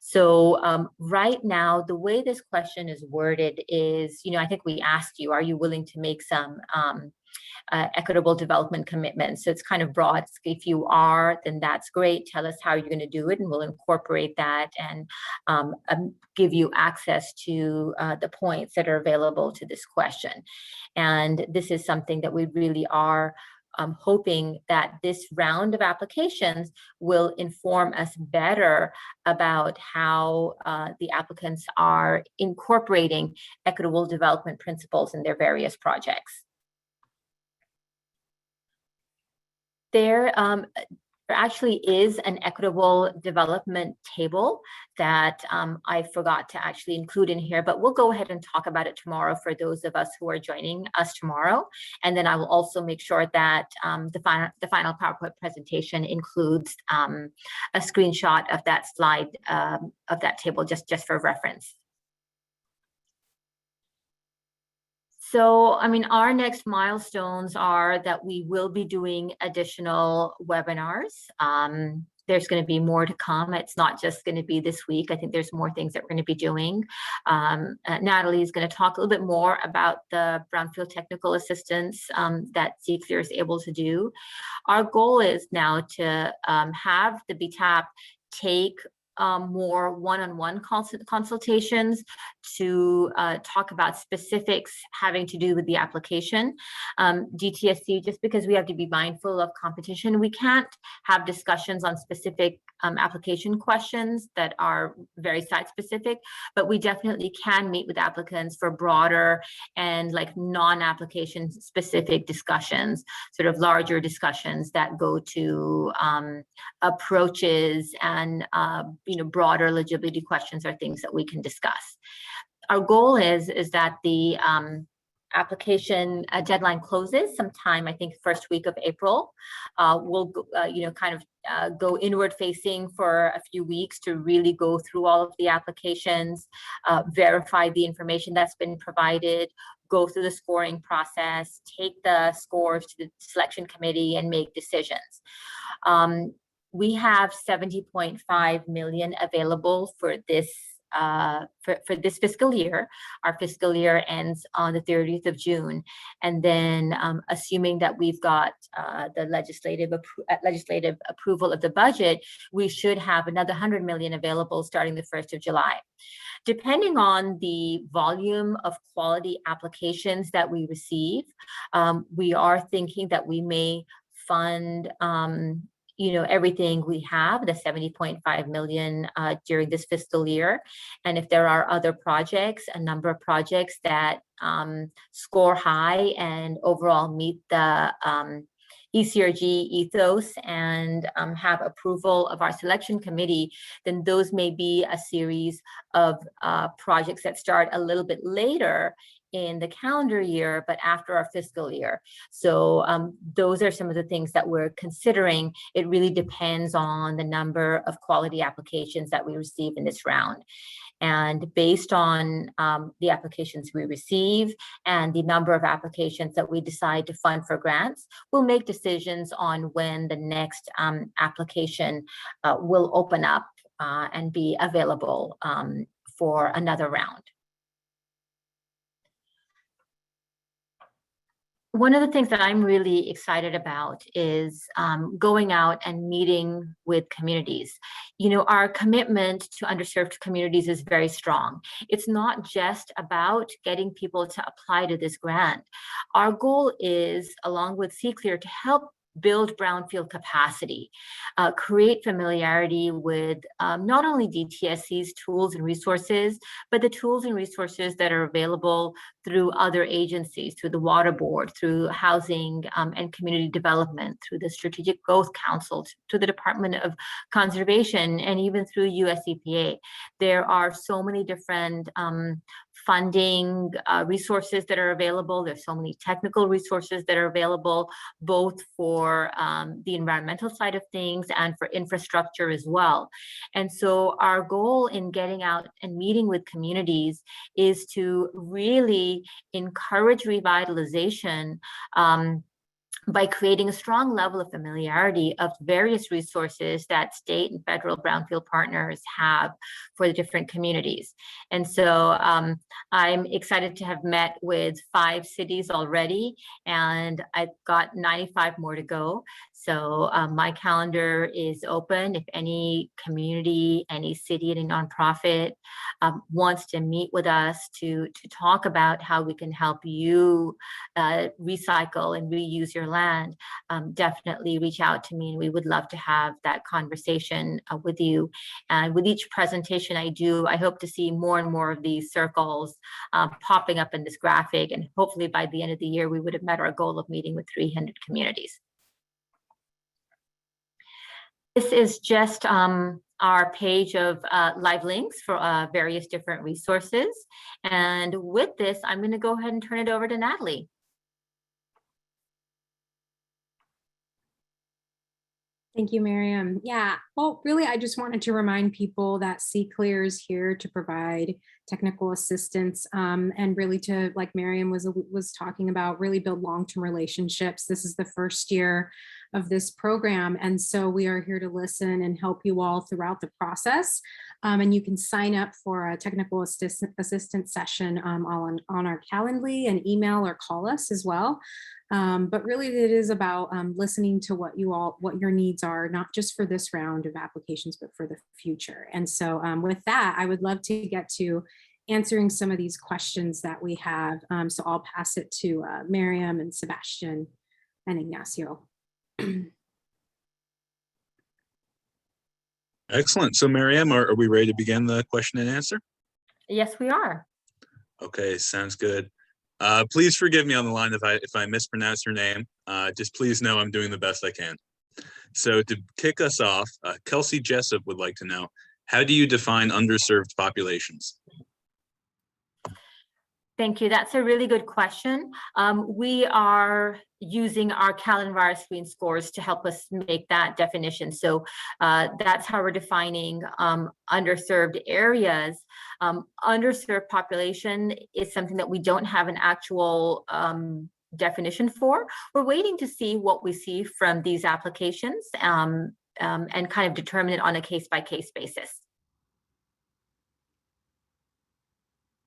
Speaker 3: So right now, the way this question is worded is, I think we asked you, are you willing to make some equitable development commitments? So it's kind of broad. If you are, then that's great. Tell us how you're going to do it, and we'll incorporate that and give you access to the points that are available to this question. And this is something that we really are hoping that this round of applications will inform us better about how the applicants are incorporating equitable development principles in their various projects. There actually is an equitable development table that I forgot to actually include in here, but we'll go ahead and talk about it tomorrow for those of us who are joining us tomorrow. And then I will also make sure that the final PowerPoint presentation includes a screenshot of that slide of that table just for reference. So, I mean, our next milestones are that we will be doing additional webinars. There's going to be more to come. It's not just going to be this week. I think there's more things that we're going to be doing. Natalie is going to talk a little bit more about the brownfield technical assistance that Sinclair is able to do. Our goal is now to have the BTAP take more one-on-one consultations to talk about specifics having to do with the application. DTSC, just because we have to be mindful of competition, we can't have discussions on specific application questions that are very site specific, but we definitely can meet with applicants for broader and like non-application specific discussions, sort of larger discussions that go to approaches and broader eligibility questions are things that we can discuss. Our goal is that the application deadline closes sometime, I think, first week of April. We'll go inward facing for a few weeks to really go through all of the applications, verify the information that's been provided, go through the scoring process, take the scores to the selection committee and make decisions. We have 70.5 million available for this for this fiscal year. Our fiscal year ends on the 30th of June. And then assuming that we've got the legislative approval of the budget, we should have another 100 million available starting the 1st of July. Depending on the volume of quality applications that we receive, we are thinking that we may fund everything we have, the 70.5 million during this fiscal year. And if there are other projects, a number of projects that score high and overall meet the ECRG ethos and have approval of our selection committee, then those may be a series of projects that start a little bit later in the calendar year, but after our fiscal year. So those are some of the things that we're considering. It really depends on the number of quality applications that we receive in this round. And based on the applications we receive and the number of applications that we decide to fund for grants, we'll make decisions on when the next application will open up and be available for another round. One of the things that I'm really excited about is going out and meeting with communities. Our commitment to underserved communities is very strong. It's not just about getting people to apply to this grant. Our goal is, along with Sinclair, to help build brownfield capacity, create familiarity with not only DTSC's tools and resources, but the tools and resources that are available through other agencies, through the Water Board, through Housing and Community Development, through the Strategic Growth Council, to the Department of Conservation, and even through US EPA. There are so many different funding resources that are available. There's so many technical resources that are available, both for the environmental side of things and for infrastructure as well. And so our goal in getting out and meeting with communities is to really encourage revitalization by creating a strong level of familiarity of various resources that state and federal brownfield partners have for the different communities. And so I'm excited to have met with 5 cities already, and I've got 95 more to go. So my calendar is open. If any community, any city, any nonprofit wants to meet with us to talk about how we can help you recycle and reuse your land, definitely reach out to me, and we would love to have that conversation with you. And with each presentation I do, I hope to see more and more of these circles popping up in this graphic, and hopefully by the end of the year we would have met our goal of meeting with 300 communities. This is just our page of live links for various different resources. And with this, I'm going to go ahead and turn it over to Natalie.
Speaker 1: Thank you, Miriam. Yeah, well, really, I just wanted to remind people that Sinclair is here to provide technical assistance and really to, like Miriam was talking about, really build long-term relationships. This is the first year of this program, and so we are here to listen and help you all throughout the process. And you can sign up for a technical assistance session on our Calendly and email or call us as well. But really it is about listening to what your needs are, not just for this round of applications, but for the future. And so with that, I would love to get to answering some of these questions that we have. So I'll pass it to Miriam and Sebastian and Ignacio.
Speaker 6: Excellent. So Miriam, are we ready to begin the question and answer?
Speaker 3: Yes, we are.
Speaker 6: Okay, sounds good. Please forgive me on the line if I mispronounce your name. Just please know I'm doing the best I can. So to kick us off, Kelsey Jessup would like to know, how do you define underserved populations?
Speaker 3: Thank you. That's a really good question. We are using our Calendar screen scores to help us make that definition. So that's how we're defining underserved areas. Underserved population is something that we don't have an actual definition for. We're waiting to see what we see from these applications and kind of determine it on a case-by-case basis.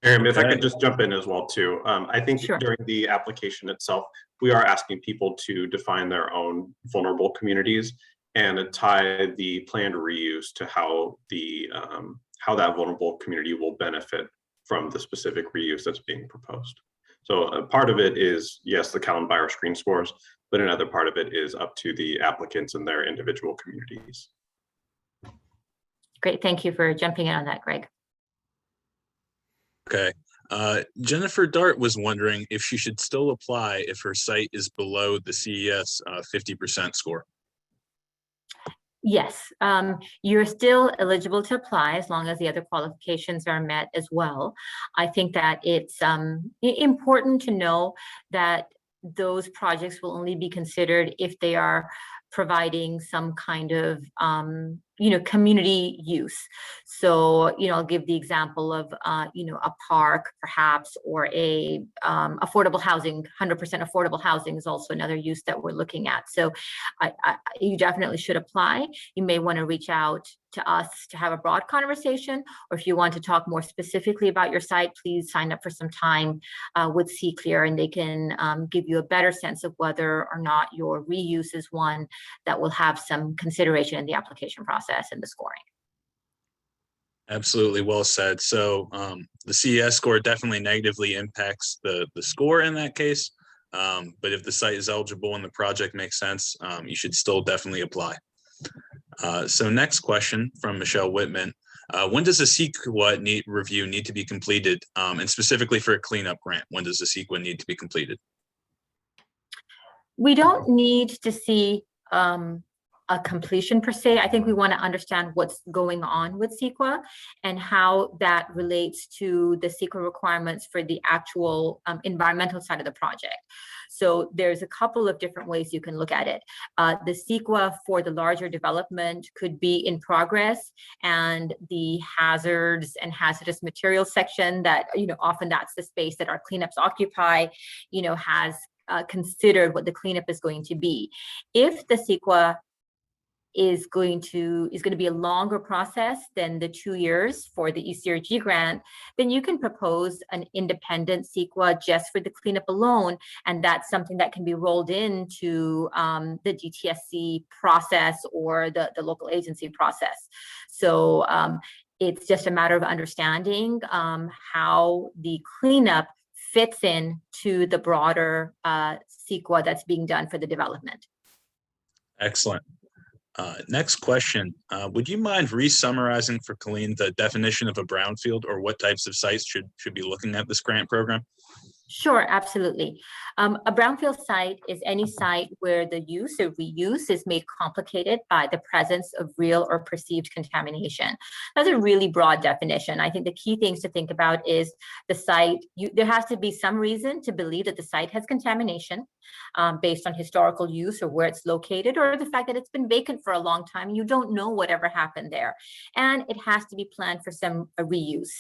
Speaker 5: Miriam, if I could just jump in as well too. I think
Speaker 3: Sure.
Speaker 5: during the application itself, we are asking people to define their own vulnerable communities and tie the planned reuse to how that vulnerable community will benefit from the specific reuse that's being proposed. So a part of it is, yes, the Calendar screen scores, but another part of it is up to the applicants and their individual communities.
Speaker 3: Great, thank you for jumping in on that, Greg.
Speaker 6: Okay. Jennifer Dart was wondering if she should still apply if her site is below the CES 50% score.
Speaker 3: Yes, you're still eligible to apply as long as the other qualifications are met as well. I think that it's important to know that those projects will only be considered if they are providing some kind of community use. So I'll give the example of a park perhaps, or a affordable housing. 100% affordable housing is also another use that we're looking at. So you definitely should apply. You may want to reach out to us to have a broad conversation, or if you want to talk more specifically about your site, please sign up for some time with Sinclair, and they can give you a better sense of whether or not your reuse is one that will have some consideration in the application process and the scoring.
Speaker 6: Absolutely, well said. So the CES score definitely negatively impacts the score in that case. But if the site is eligible and the project makes sense, you should still definitely apply. So next question from Michelle Whitman. When does a CEQA review need to be completed? And specifically for a cleanup grant, when does the CEQA need to be completed?
Speaker 3: We don't need to see a completion per se. I think we want to understand what's going on with CEQA and how that relates to the CEQA requirements for the actual environmental side of the project. So there's a couple of different ways you can look at it. The CEQA for the larger development could be in progress, and the hazards and hazardous materials section that, often that's the space that our cleanups occupy, has considered what the cleanup is going to be. If the CEQA is going to be a longer process than the 2 years for the ECRG grant, then you can propose an independent CEQA just for the cleanup alone, and that's something that can be rolled into the DTSC process or the local agency process. So it's just a matter of understanding how the cleanup fits in to the broader CEQA that's being done for the development.
Speaker 6: Excellent. Next question. Would you mind re-summarizing for Colleen the definition of a brownfield, or what types of sites should be looking at this grant program?
Speaker 3: Sure, absolutely. A brownfield site is any site where the use or reuse is made complicated by the presence of real or perceived contamination. That's a really broad definition. I think the key things to think about is the site, there has to be some reason to believe that the site has contamination based on historical use or where it's located, or the fact that it's been vacant for a long time and you don't know whatever happened there. And it has to be planned for some reuse.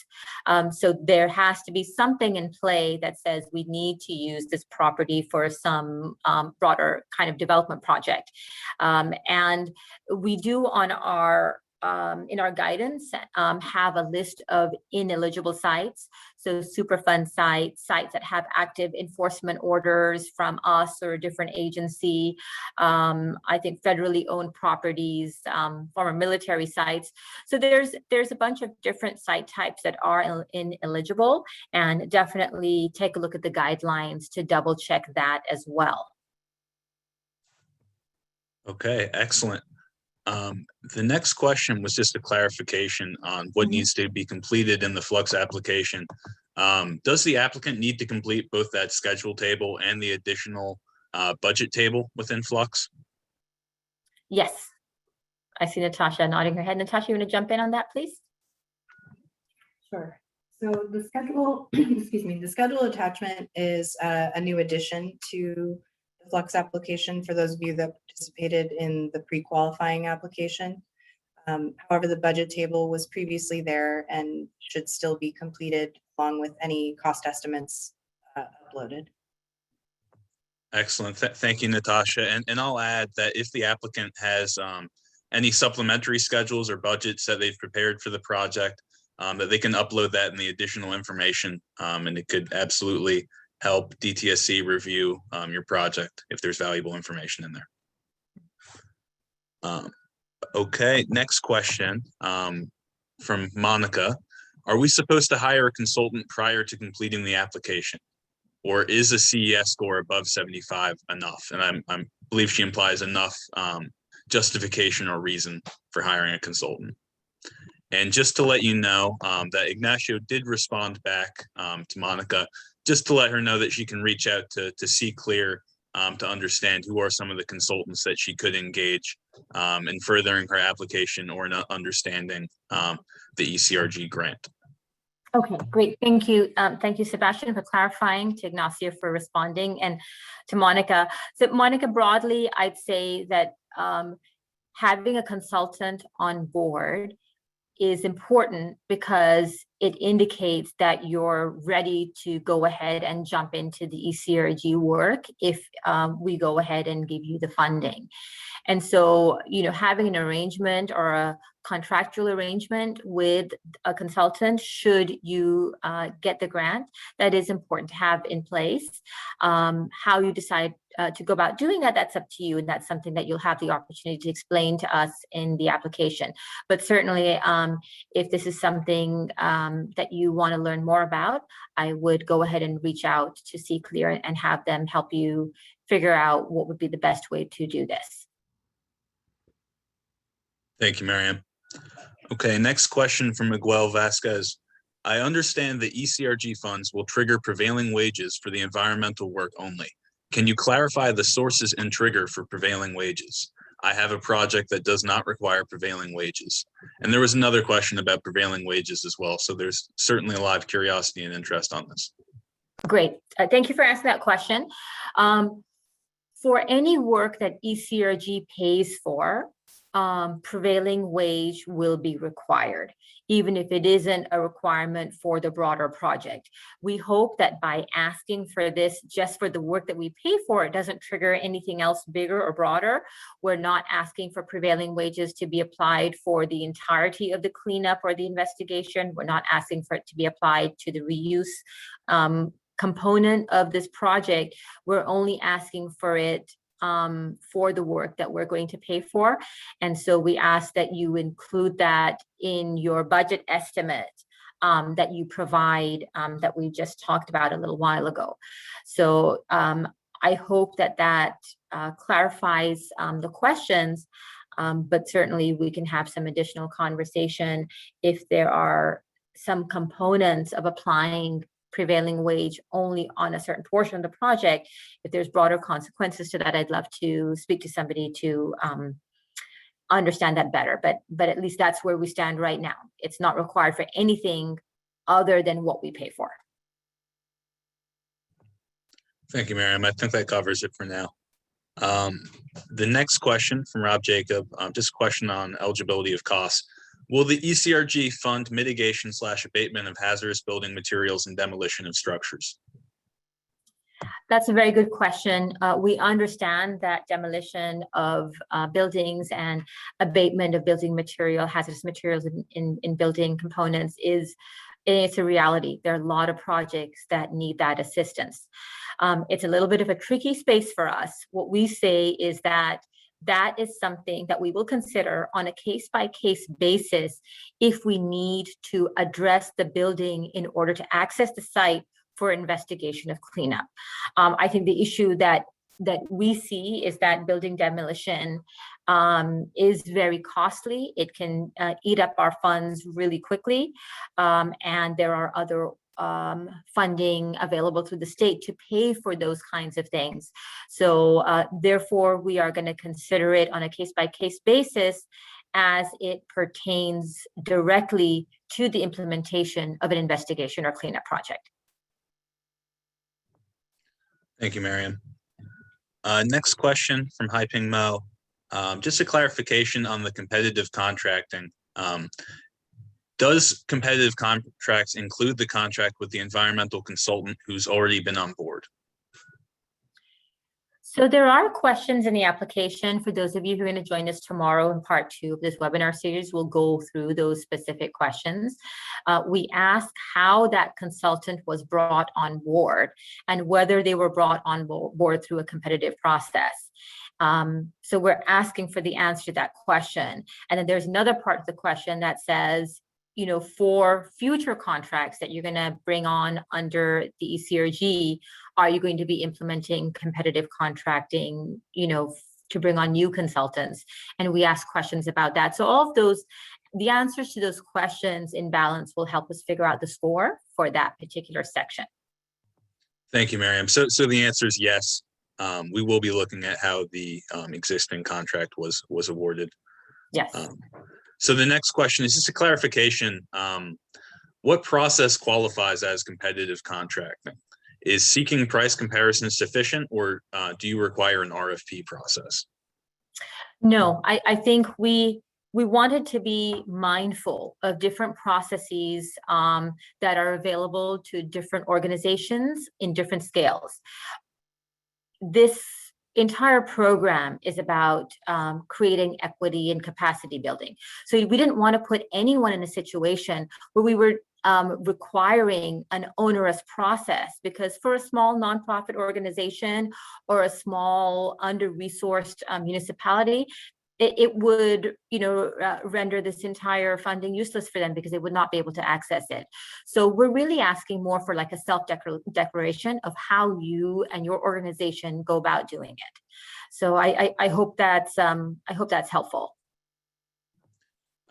Speaker 3: So there has to be something in play that says we need to use this property for some broader kind of development project. And we do on our in our guidance have a list of ineligible sites. So Superfund sites, sites that have active enforcement orders from us or a different agency. I think federally owned properties, former military sites. So there's a bunch of different site types that are ineligible, and definitely take a look at the guidelines to double check that as well.
Speaker 6: Okay, excellent. The next question was just a clarification on what needs to be completed in the Fluxx application. Does the applicant need to complete both that schedule table and the additional budget table within Fluxx?
Speaker 3: Yes. I see Natasha nodding her head. Natasha, you want to jump in on that, please?
Speaker 4: Sure. So the schedule, excuse me, the schedule attachment is a new addition to the Fluxx application for those of you that participated in the pre-qualifying application. However, the budget table was previously there and should still be completed along with any cost estimates uploaded.
Speaker 6: Excellent. Thank you, Natasha. And I'll add that if the applicant has any supplementary schedules or budgets that they've prepared for the project, that they can upload that in the additional information, and it could absolutely help DTSC review your project if there's valuable information in there. Okay, next question from Monica. Are we supposed to hire a consultant prior to completing the application? Or is a CES score above 75 enough? And I believe she implies enough justification or reason for hiring a consultant. And just to let you know that Ignacio did respond back to Monica, just to let her know that she can reach out to Sinclair to understand who are some of the consultants that she could engage in furthering her application or in understanding the ECRG grant.
Speaker 3: Okay, great. Thank you. Thank you, Sebastian, for clarifying, to Ignacio for responding, and to Monica. So Monica, broadly, I'd say that having a consultant on board is important because it indicates that you're ready to go ahead and jump into the ECRG work if we go ahead and give you the funding. And so, you know, having an arrangement or a contractual arrangement with a consultant should you get the grant, that is important to have in place. How you decide to go about doing that, that's up to you, and that's something that you'll have the opportunity to explain to us in the application. But certainly, if this is something that you want to learn more about, I would go ahead and reach out to Sinclair and have them help you figure out what would be the best way to do this.
Speaker 6: Thank you, Miriam. Okay, next question from Miguel Vasquez. I understand the ECRG funds will trigger prevailing wages for the environmental work only. Can you clarify the sources and trigger for prevailing wages? I have a project that does not require prevailing wages. And there was another question about prevailing wages as well. So there's certainly a lot of curiosity and interest on this.
Speaker 3: Great. Thank you for asking that question. For any work that ECRG pays for, prevailing wage will be required, even if it isn't a requirement for the broader project. We hope that by asking for this just for the work that we pay for, it doesn't trigger anything else bigger or broader. We're not asking for prevailing wages to be applied for the entirety of the cleanup or the investigation. We're not asking for it to be applied to the reuse component of this project. We're only asking for it for the work that we're going to pay for. And so we ask that you include that in your budget estimate that you provide, that we just talked about a little while ago. So I hope that that clarifies the questions, but certainly we can have some additional conversation if there are some components of applying prevailing wage only on a certain portion of the project. If there's broader consequences to that, I'd love to speak to somebody to understand that better. But at least that's where we stand right now. It's not required for anything other than what we pay for.
Speaker 6: Thank you, Miriam. I think that covers it for now. The next question from Rob Jacob, just a question on eligibility of costs. Will the ECRG fund mitigation / abatement of hazardous building materials and demolition of structures?
Speaker 3: That's a very good question. We understand that demolition of buildings and abatement of building material, hazardous materials in building components it's a reality. There are a lot of projects that need that assistance. It's a little bit of a tricky space for us. What we say is that is something that we will consider on a case-by-case basis if we need to address the building in order to access the site for investigation of cleanup. I think the issue that we see is that building demolition is very costly. It can eat up our funds really quickly, and there are other funding available through the state to pay for those kinds of things. So therefore, we are going to consider it on a case-by-case basis as it pertains directly to the implementation of an investigation or cleanup project.
Speaker 6: Thank you, Miriam. Next question from Haiping Mo. Just a clarification on the competitive contracting. Does competitive contracts include the contract with the environmental consultant who's already been on board?
Speaker 3: So there are questions in the application. For those of you who are going to join us tomorrow in part 2 of this webinar series, we'll go through those specific questions. We ask how that consultant was brought on board and whether they were brought on board through a competitive process. So we're asking for the answer to that question. And then there's another part of the question that says, you know, for future contracts that you're going to bring on under the ECRG, are you going to be implementing competitive contracting, you know, to bring on new consultants? And we ask questions about that. So all of those, the answers to those questions in balance will help us figure out the score for that particular section.
Speaker 6: Thank you, Miriam. So the answer is yes. We will be looking at how the existing contract was awarded.
Speaker 3: Yes.
Speaker 6: So the next question is just a clarification. What process qualifies as competitive contracting? Is seeking price comparison sufficient, or do you require an RFP process?
Speaker 3: No, I think we wanted to be mindful of different processes that are available to different organizations in different scales. This entire program is about creating equity and capacity building. So we didn't want to put anyone in a situation where we were requiring an onerous process, because for a small nonprofit organization or a small under-resourced municipality, it would, you know, render this entire funding useless for them because they would not be able to access it. So we're really asking more for like a self-declaration of how you and your organization go about doing it. So I hope that's helpful.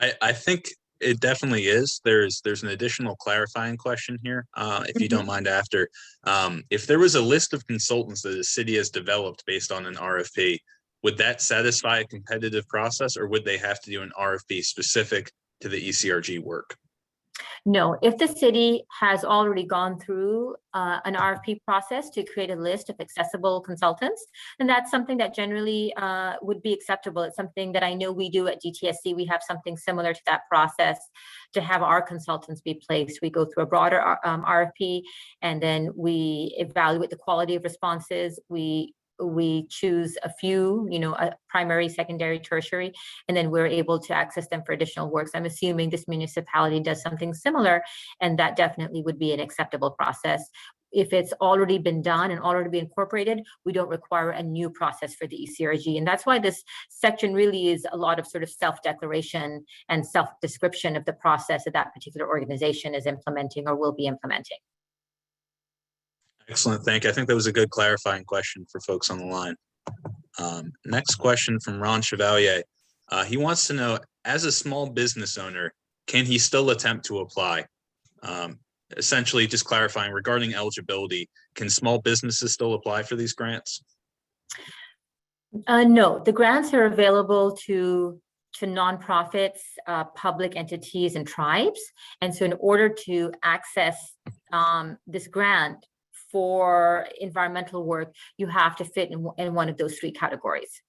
Speaker 6: I think it definitely is. There's an additional clarifying question here, if you don't mind after. If there was a list of consultants that the city has developed based on an RFP, would that satisfy a competitive process, or would they have to do an RFP specific to the ECRG work?
Speaker 3: No, if the city has already gone through an RFP process to create a list of accessible consultants, then that's something that generally would be acceptable. It's something that I know we do at DTSC. We have something similar to that process to have our consultants be placed. We go through a broader RFP, and then we evaluate the quality of responses. We choose a few, you know, a primary, secondary, tertiary, and then we're able to access them for additional works. I'm assuming this municipality does something similar, and that definitely would be an acceptable process. If it's already been done and already been incorporated, we don't require a new process for the ECRG. And that's why this section really is a lot of sort of self-declaration and self-description of the process that that particular organization is implementing or will be implementing.
Speaker 6: Excellent, thank you. I think that was a good clarifying question for folks on the line. Next question from Ron Chevalier. He wants to know, as a small business owner, can he still attempt to apply? essentially just clarifying regarding eligibility, can small businesses still apply for these grants?
Speaker 3: No, the grants are available to nonprofits, public entities, and tribes. And so in order to access this grant for environmental work, you have to fit in one of those three categories.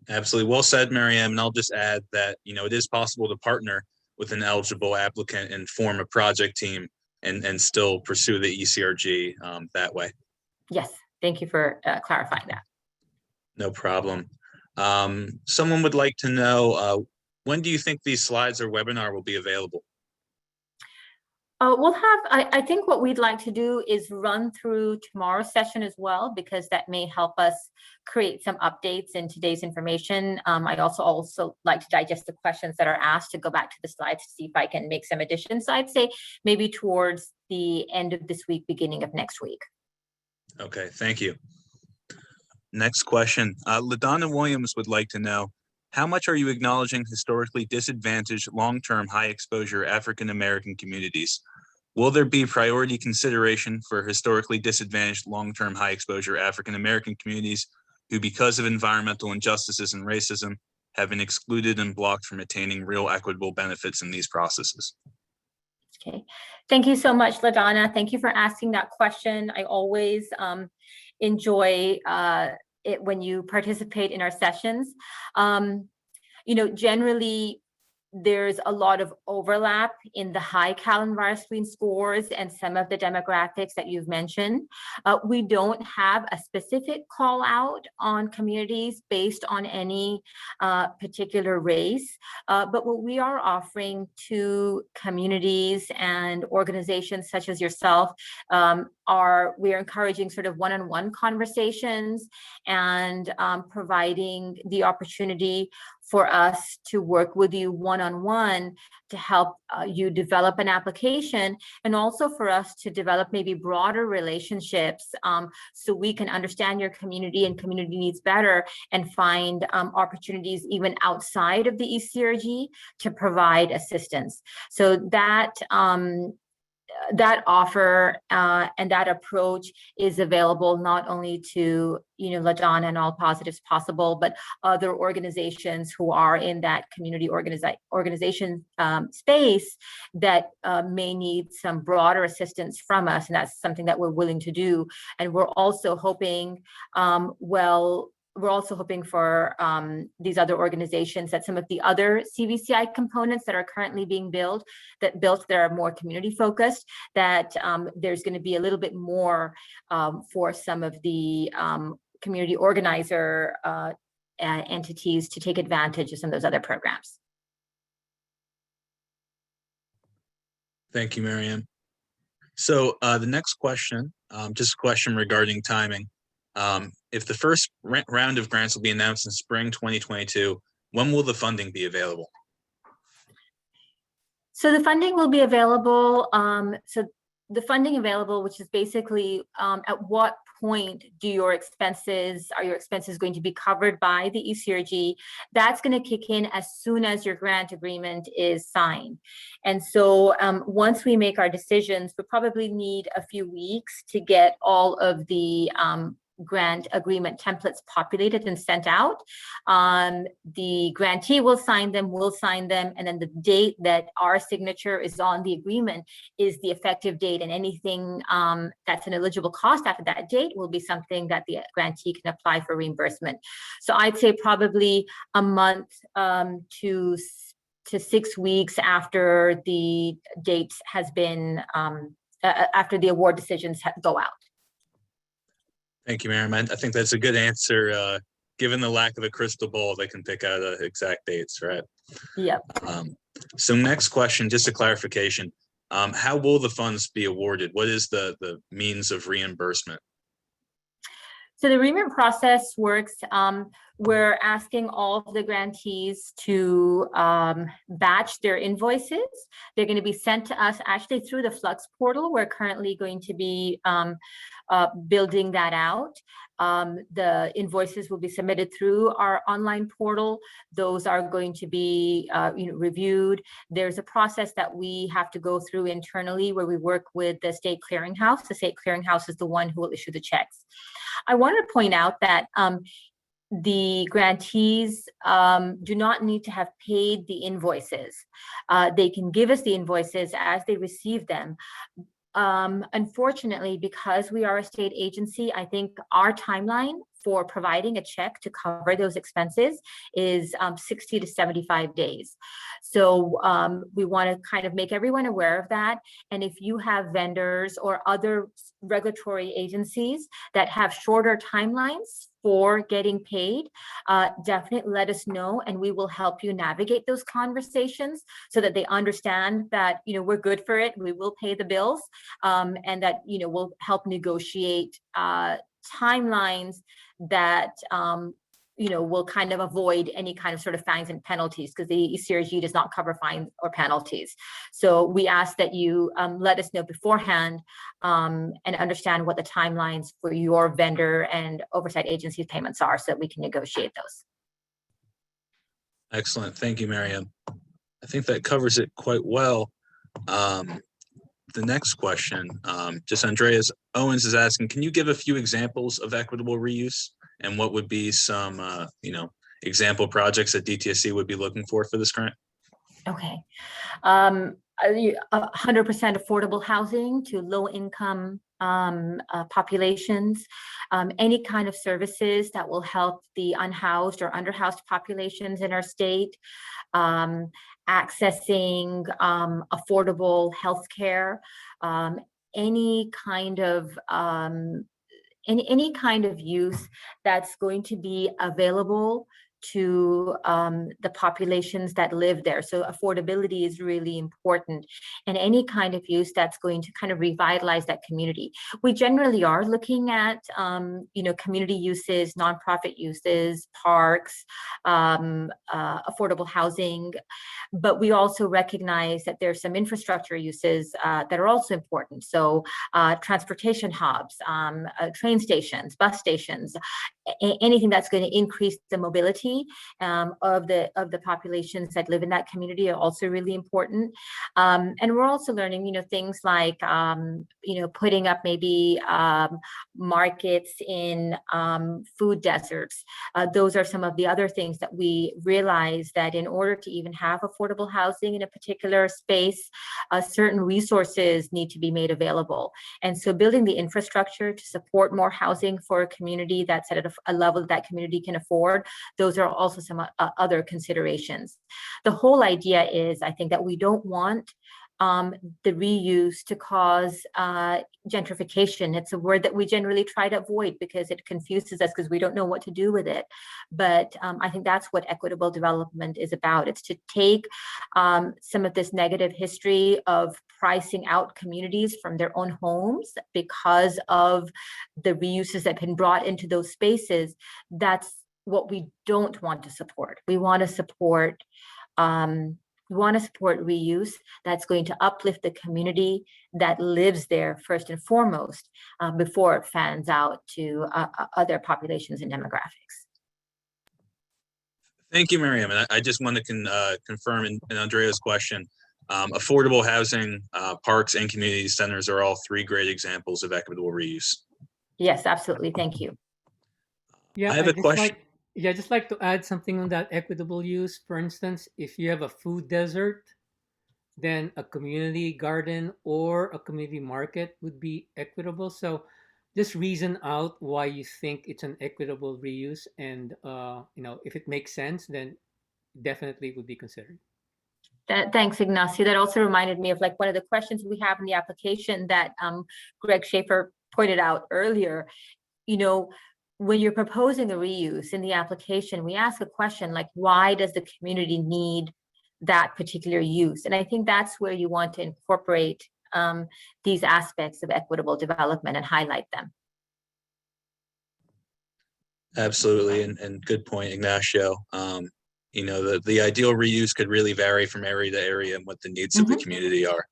Speaker 6: Absolutely. Well said, Maryam. And I'll just add that, it is possible to partner with an eligible applicant and form a project team and still pursue the ECRG that way.
Speaker 3: Yes, thank you for clarifying that.
Speaker 6: No problem. Someone would like to know, when do you think these slides or webinar will be available?
Speaker 3: We'll have, I think what we'd like to do is run through tomorrow's session as well, because that may help us create some updates in today's information. I also like to digest the questions that are asked, to go back to the slides to see if I can make some additions. So I'd say maybe towards the end of this week, beginning of next week.
Speaker 6: Okay, thank you. Next question. LaDonna Williams would like to know, how much are you acknowledging historically disadvantaged long-term high exposure African-American communities? Will there be priority consideration for historically disadvantaged long-term high exposure African-American communities who, because of environmental injustices and racism, have been excluded and blocked from attaining real equitable benefits in these processes?
Speaker 3: Okay, thank you so much, LaDonna. Thank you for asking that question. I always enjoy it when you participate in our sessions. Generally, there's a lot of overlap in the high CalEnviro screen scores and some of the demographics that you've mentioned. We don't have a specific call out on communities based on any particular race, but what we are offering to communities and organizations such as yourself we are encouraging sort of one-on-one conversations and providing the opportunity for us to work with you one-on-one to help you develop an application, and also for us to develop maybe broader relationships so we can understand your community and community needs better and find opportunities even outside of the ECRG to provide assistance. So that offer and that approach is available not only to LaDonna and All Positives Possible, but other organizations who are in that community organization space that may need some broader assistance from us, and that's something that we're willing to do. And we're also hoping, for these other organizations that some of the other CVCI components that are currently being built that are more community focused, that there's going to be a little bit more for some of the community organizer entities to take advantage of some of those other programs.
Speaker 6: Thank you, Maryam. So the next question, just a question regarding timing. If the first round of grants will be announced in spring 2022, when will the funding be available?
Speaker 3: So the funding will be available. Which is basically at what point are your expenses going to be covered by the ECRG? That's going to kick in as soon as your grant agreement is signed. And so once we make our decisions, we probably need a few weeks to get all of the grant agreement templates populated and sent out. The grantee will sign them, and then the date that our signature is on the agreement is the effective date, and anything that's an eligible cost after that date will be something that the grantee can apply for reimbursement. So I'd say probably a month to 6 weeks after the date has been, after the award decisions go out.
Speaker 6: Thank you, Maryam. I think that's a good answer, given the lack of a crystal ball that can pick out exact dates, right?
Speaker 3: Yep.
Speaker 6: So next question, just a clarification. How will the funds be awarded? What is the means of reimbursement?
Speaker 3: So the reimbursement process works we're asking all of the grantees to batch their invoices. They're going to be sent to us actually through the Fluxx portal. We're currently going to be building that out. The invoices will be submitted through our online portal. Those are going to be reviewed. There's a process that we have to go through internally where we work with the state clearinghouse. The state clearinghouse is the one who will issue the checks. I wanted to point out that the grantees do not need to have paid the invoices. They can give us the invoices as they receive them. Unfortunately, because we are a state agency, I think our timeline for providing a check to cover those expenses is 60 to 75 days. So we want to kind of make everyone aware of that. And if you have vendors or other regulatory agencies that have shorter timelines for getting paid, definitely let us know, and we will help you navigate those conversations so that they understand that we're good for it, we will pay the bills, and that we'll help negotiate timelines that will kind of avoid any kind of sort of fines and penalties, because the ECRG does not cover fines or penalties. So we ask that you let us know beforehand and understand what the timelines for your vendor and oversight agencies payments are so that we can negotiate those.
Speaker 6: Excellent. Thank you, Miriam. I think that covers it quite well. The next question, just Andreas Owens is asking, can you give a few examples of equitable reuse and what would be some, example projects that DTSC would be looking for this grant?
Speaker 3: Okay. 100% affordable housing to low-income populations, any kind of services that will help the unhoused or underhoused populations in our state, accessing affordable healthcare, any kind of use that's going to be available to the populations that live there. So affordability is really important, and any kind of use that's going to kind of revitalize that community. We generally are looking at community uses, nonprofit uses, parks, affordable housing, but we also recognize that there's some infrastructure uses that are also important. So transportation hubs, train stations, bus stations, anything that's going to increase the mobility of the populations that live in that community are also really important. And we're also learning, things like, putting up maybe markets in food deserts. Those are some of the other things that we realize that in order to even have affordable housing in a particular space, certain resources need to be made available. And so building the infrastructure to support more housing for a community that's at a level that community can afford, those are also some other considerations. The whole idea is, I think, that we don't want the reuse to cause gentrification. It's a word that we generally try to avoid because it confuses us because we don't know what to do with it. But I think that's what equitable development is about. It's to take some of this negative history of pricing out communities from their own homes because of the reuses that have been brought into those spaces. That's what we don't want to support. We want to support reuse that's going to uplift the community that lives there first and foremost before it fans out to other populations and demographics.
Speaker 6: Thank you, Miriam. And I just want to confirm in Andrea's question, affordable housing, parks, and community centers are all three great examples of equitable reuse.
Speaker 3: Yes, absolutely. Thank you.
Speaker 7: Yeah,
Speaker 6: I have a question.
Speaker 7: I'd just like to add something on that equitable use. For instance, if you have a food desert, then a community garden or a community market would be equitable. So just reason out why you think it's an equitable reuse, and if it makes sense, then definitely would be considered.
Speaker 3: Thanks, Ignacio. That also reminded me of one of the questions we have in the application that Greg Schaefer pointed out earlier. When you're proposing a reuse in the application, we ask a question like, why does the community need that particular use? And I think that's where you want to incorporate these aspects of equitable development and highlight them.
Speaker 6: Absolutely, and good point, Ignacio. You know, the ideal reuse could really vary from area to area and what the needs of the community are.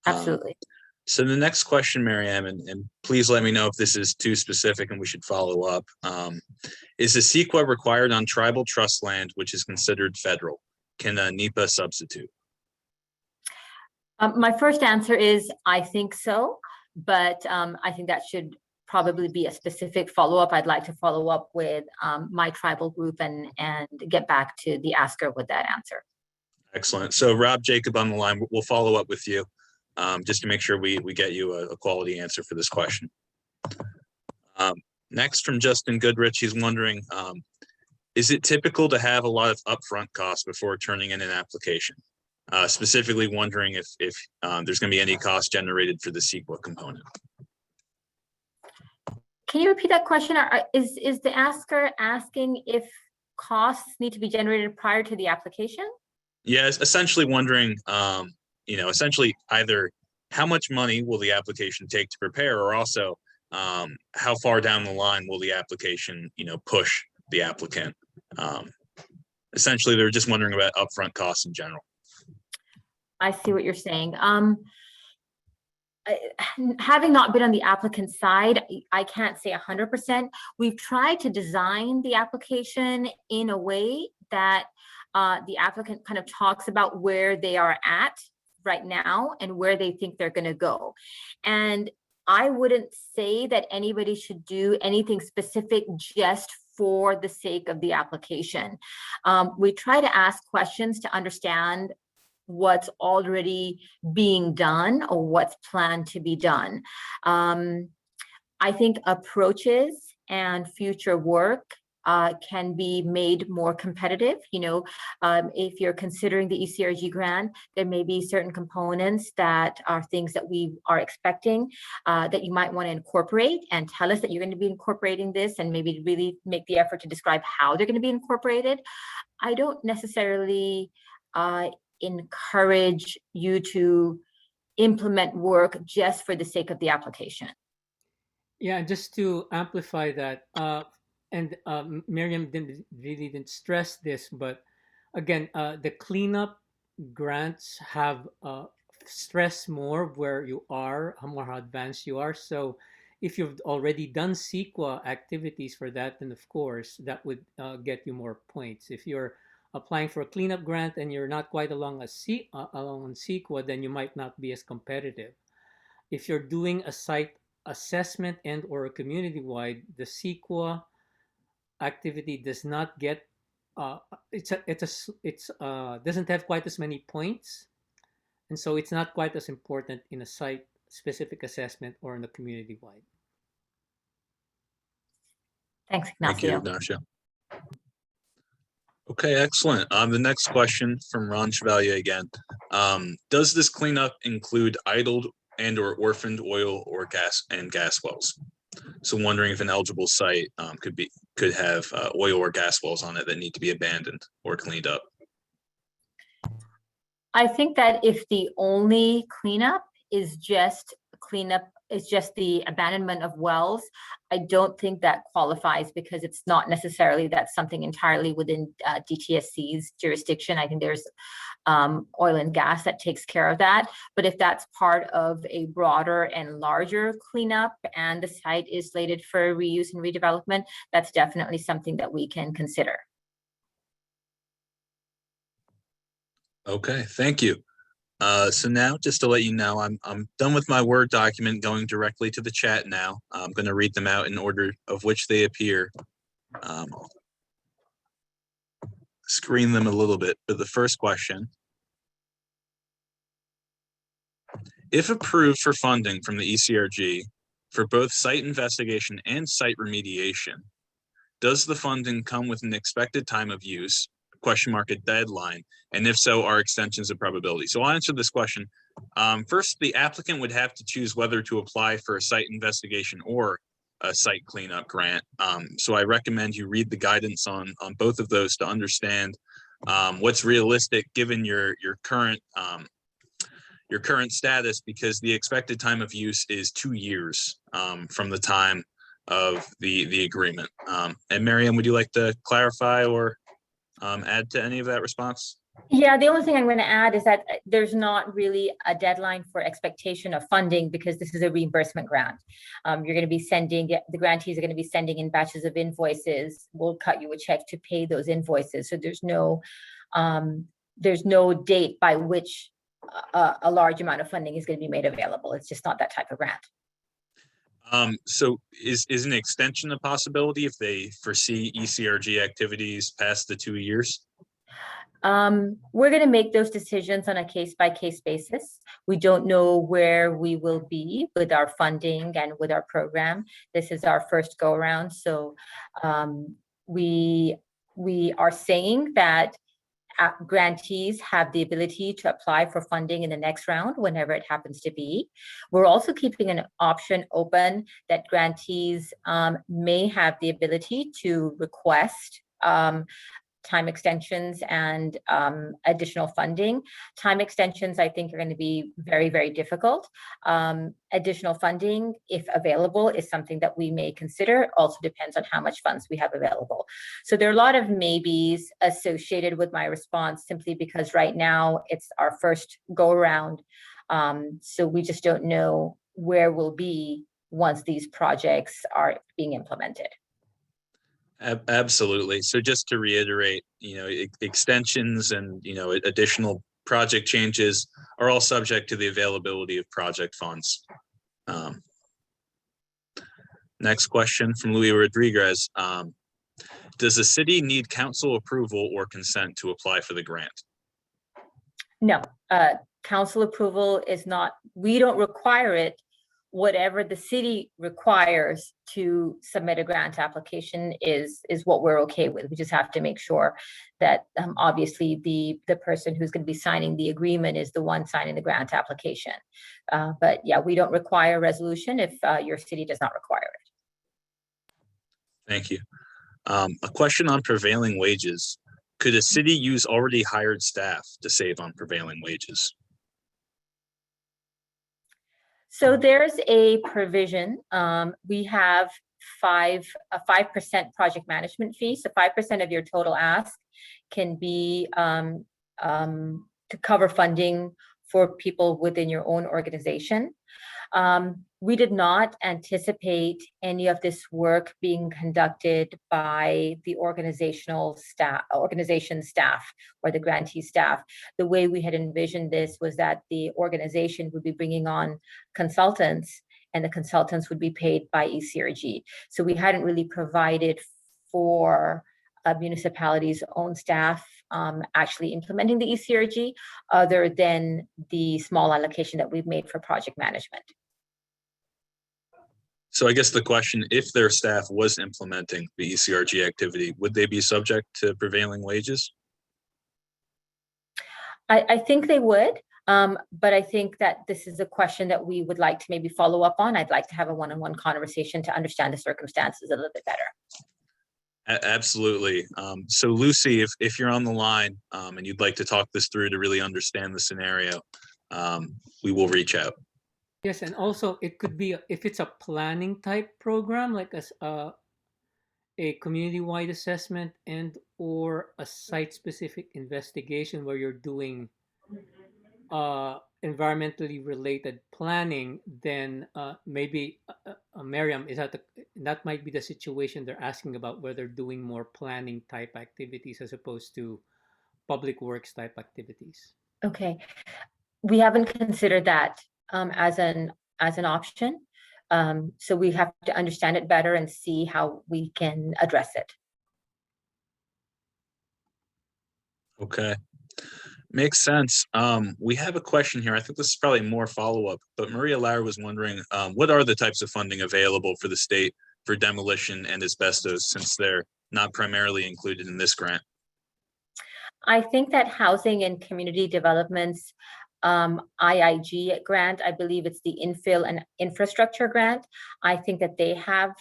Speaker 3: Absolutely.
Speaker 6: So the next question, Marianne, and please let me know if this is too specific and we should follow up. Is the CEQA required on tribal trust land, which is considered federal? Can a NEPA substitute?
Speaker 3: My first answer is I think so, but I think that should probably be a specific follow-up. I'd like to follow up with my tribal group and get back to the asker with that answer.
Speaker 6: Excellent. So Rob Jacob on the line, we'll follow up with you just to make sure we get you a quality answer for this question. Next from Justin Goodrich, he's wondering, is it typical to have a lot of upfront costs before turning in an application? Specifically wondering if there's going to be any cost generated for the CEQA component.
Speaker 3: Can you repeat that question? Is the asker asking if costs need to be generated prior to the application?
Speaker 6: Yes, essentially wondering, you know, essentially either how much money will the application take to prepare, or also how far down the line will the application, you know, push the applicant. Essentially, they're just wondering about upfront costs in general.
Speaker 3: I see what you're saying. Having not been on the applicant side, I can't say 100%. We've tried to design the application in a way that the applicant kind of talks about where they are at right now and where they think they're going to go. And I wouldn't say that anybody should do anything specific just for the sake of the application. We try to ask questions to understand what's already being done or what's planned to be done. I think approaches and future work can be made more competitive. You know, if you're considering the ECRG grant, there may be certain components that are things that we are expecting that you might want to incorporate, and tell us that you're going to be incorporating this, and maybe really make the effort to describe how they're going to be incorporated. I don't necessarily encourage you to implement work just for the sake of the application.
Speaker 7: Yeah, just to amplify that, and Miriam didn't stress this, but again, the cleanup grants have stress more where you are, how advanced you are. So if you've already done CEQA activities for that, then of course that would get you more points. If you're applying for a cleanup grant and you're not quite along on CEQA, then you might not be as competitive. If you're doing a site assessment and or a community-wide, the CEQA activity does not get doesn't have quite as many points, and so it's not quite as important in a site specific assessment or in a community-wide.
Speaker 3: Thanks,
Speaker 6: Thank you,
Speaker 3: Ignacio.
Speaker 6: Ignacio. Okay, excellent. The next question from Ron Chevalier again. Does this cleanup include idled and or orphaned oil or gas wells? So wondering if an eligible site could have oil or gas wells on it that need to be abandoned or cleaned up.
Speaker 3: I think that if the only cleanup is just the abandonment of wells, I don't think that qualifies, because it's not necessarily that's something entirely within DTSC's jurisdiction. I think there's oil and gas that takes care of that. But if that's part of a broader and larger cleanup and the site is slated for reuse and redevelopment, that's definitely something that we can consider.
Speaker 6: Okay, thank you. So now, just to let you know, I'm done with my Word document, going directly to the chat now. I'm going to read them out in order of which they appear. Screen them a little bit, but the first question: if approved for funding from the ECRG for both site investigation and site remediation, does the funding come with an expected time of use, ? A deadline, and if so, are extensions of probability? So I'll answer this question. First, the applicant would have to choose whether to apply for a site investigation or a site cleanup grant. So I recommend you read the guidance on both of those to understand what's realistic given your current status, because the expected time of use is 2 years from the time of the agreement. And Miriam, would you like to clarify or add to any of that response?
Speaker 3: Yeah, the only thing I'm going to add is that there's not really a deadline for expectation of funding because this is a reimbursement grant. You're going to be sending, the grantees are going to be sending in batches of invoices. We'll cut you a check to pay those invoices. So there's no date by which a large amount of funding is going to be made available. It's just not that type of grant.
Speaker 6: So is an extension a possibility if they foresee ECRG activities past the 2 years?
Speaker 3: We're going to make those decisions on a case-by-case basis. We don't know where we will be with our funding and with our program. This is our first go around. So we are saying that grantees have the ability to apply for funding in the next round, whenever it happens to be. We're also keeping an option open that grantees may have the ability to request time extensions and additional funding. Time extensions, I think, are going to be very, very difficult. Additional funding, if available, is something that we may consider. Also depends on how much funds we have available. So there are a lot of maybes associated with my response, simply because right now it's our first go around. So we just don't know where we'll be once these projects are being implemented.
Speaker 6: Absolutely. So just to reiterate, extensions and, additional project changes are all subject to the availability of project funds. Next question from Louis Rodriguez. Does the city need council approval or consent to apply for the grant?
Speaker 3: No, council approval is not, we don't require it. Whatever the city requires to submit a grant application is what we're okay with. We just have to make sure that obviously the person who's going to be signing the agreement is the one signing the grant application. But yeah, we don't require a resolution if your city does not require it.
Speaker 6: Thank you. A question on prevailing wages. Could a city use already hired staff to save on prevailing wages?
Speaker 3: So there's a provision. We have a 5% project management fee. So 5% of your total ask can be to cover funding for people within your own organization. We did not anticipate any of this work being conducted by the organization staff or the grantee staff. The way we had envisioned this was that the organization would be bringing on consultants, and the consultants would be paid by ECRG. So we hadn't really provided for a municipality's own staff actually implementing the ECRG, other than the small allocation that we've made for project management.
Speaker 6: So I guess the question, if their staff was implementing the ECRG activity, would they be subject to prevailing wages?
Speaker 3: I think they would, but I think that this is a question that we would like to maybe follow up on. I'd like to have a one-on-one conversation to understand the circumstances a little bit better.
Speaker 6: Absolutely. So Lucy, if you're on the line and you'd like to talk this through to really understand the scenario, we will reach out.
Speaker 7: Yes, and also it could be, if it's a planning type program, like a community-wide assessment and or a site-specific investigation where you're doing environmentally related planning, then maybe Miriam, that might be the situation they're asking about, where they're doing more planning type activities as opposed to public works type activities.
Speaker 3: Okay, we haven't considered that as an option. So we have to understand it better and see how we can address it.
Speaker 6: Okay, makes sense. We have a question here. I think this is probably more follow-up, but Maria Lara was wondering, what are the types of funding available for the state for demolition and asbestos, since they're not primarily included in this grant?
Speaker 3: I think that housing and community developments IIG grant, I believe it's the infill and infrastructure grant. I think that they have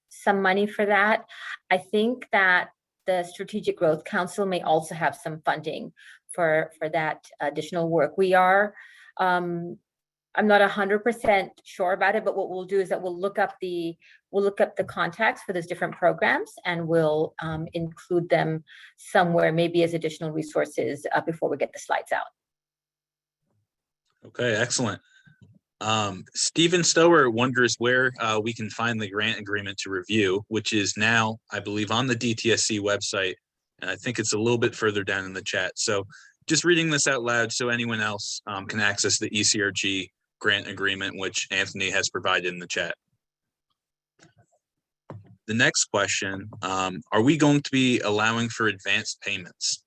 Speaker 3: some money for that. I think that the Strategic Growth Council may also have some funding for that additional work. We are, I I'm not 100% sure about it, but what we'll do is that we'll look up the contacts for those different programs, and we'll include them somewhere, maybe as additional resources before we get the slides out.
Speaker 6: Okay, excellent. Stephen Stower wonders where we can find the grant agreement to review, which is now, I believe, on the DTSC website. And I think it's a little bit further down in the chat. So just reading this out loud so anyone else can access the ECRG grant agreement, which Anthony has provided in the chat. The next question, are we going to be allowing for advanced payments?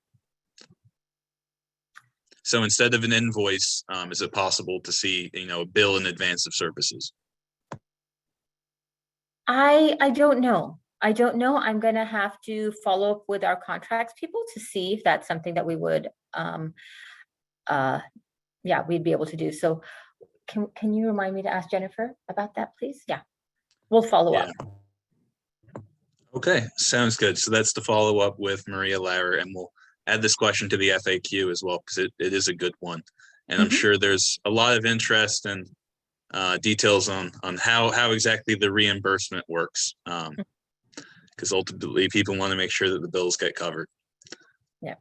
Speaker 6: So instead of an invoice, is it possible to see, a bill in advance of services?
Speaker 3: I don't know. I don't know. I'm going to have to follow up with our contracts people to see if that's something that we would, we'd be able to do. So can you remind me to ask Jennifer about that, please? Yeah, we'll follow up.
Speaker 6: Okay, sounds good. So that's to follow up with Maria Lauer, and we'll add this question to the FAQ as well, because it is a good one. And I'm sure there's a lot of interest and details on how exactly the reimbursement works. Because ultimately people want to make sure that the bills get covered.
Speaker 3: Yeah.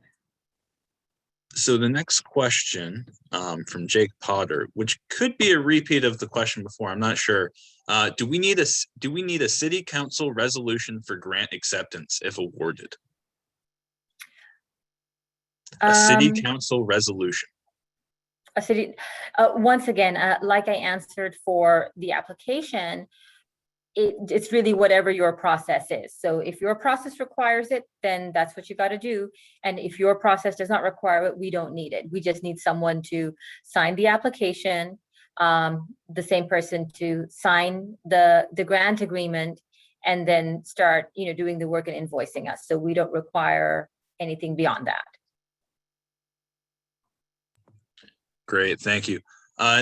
Speaker 6: So the next question from Jake Potter, which could be a repeat of the question before, I'm not sure. Do we need a city council resolution for grant acceptance if awarded? A city council resolution.
Speaker 3: A city, once again, like I answered for the application, it's really whatever your process is. So if your process requires it, then that's what you got to do. And if your process does not require it, we don't need it. We just need someone to sign the application, the same person to sign the grant agreement, and then start, doing the work and invoicing us. So we don't require anything beyond that.
Speaker 6: Great, thank you.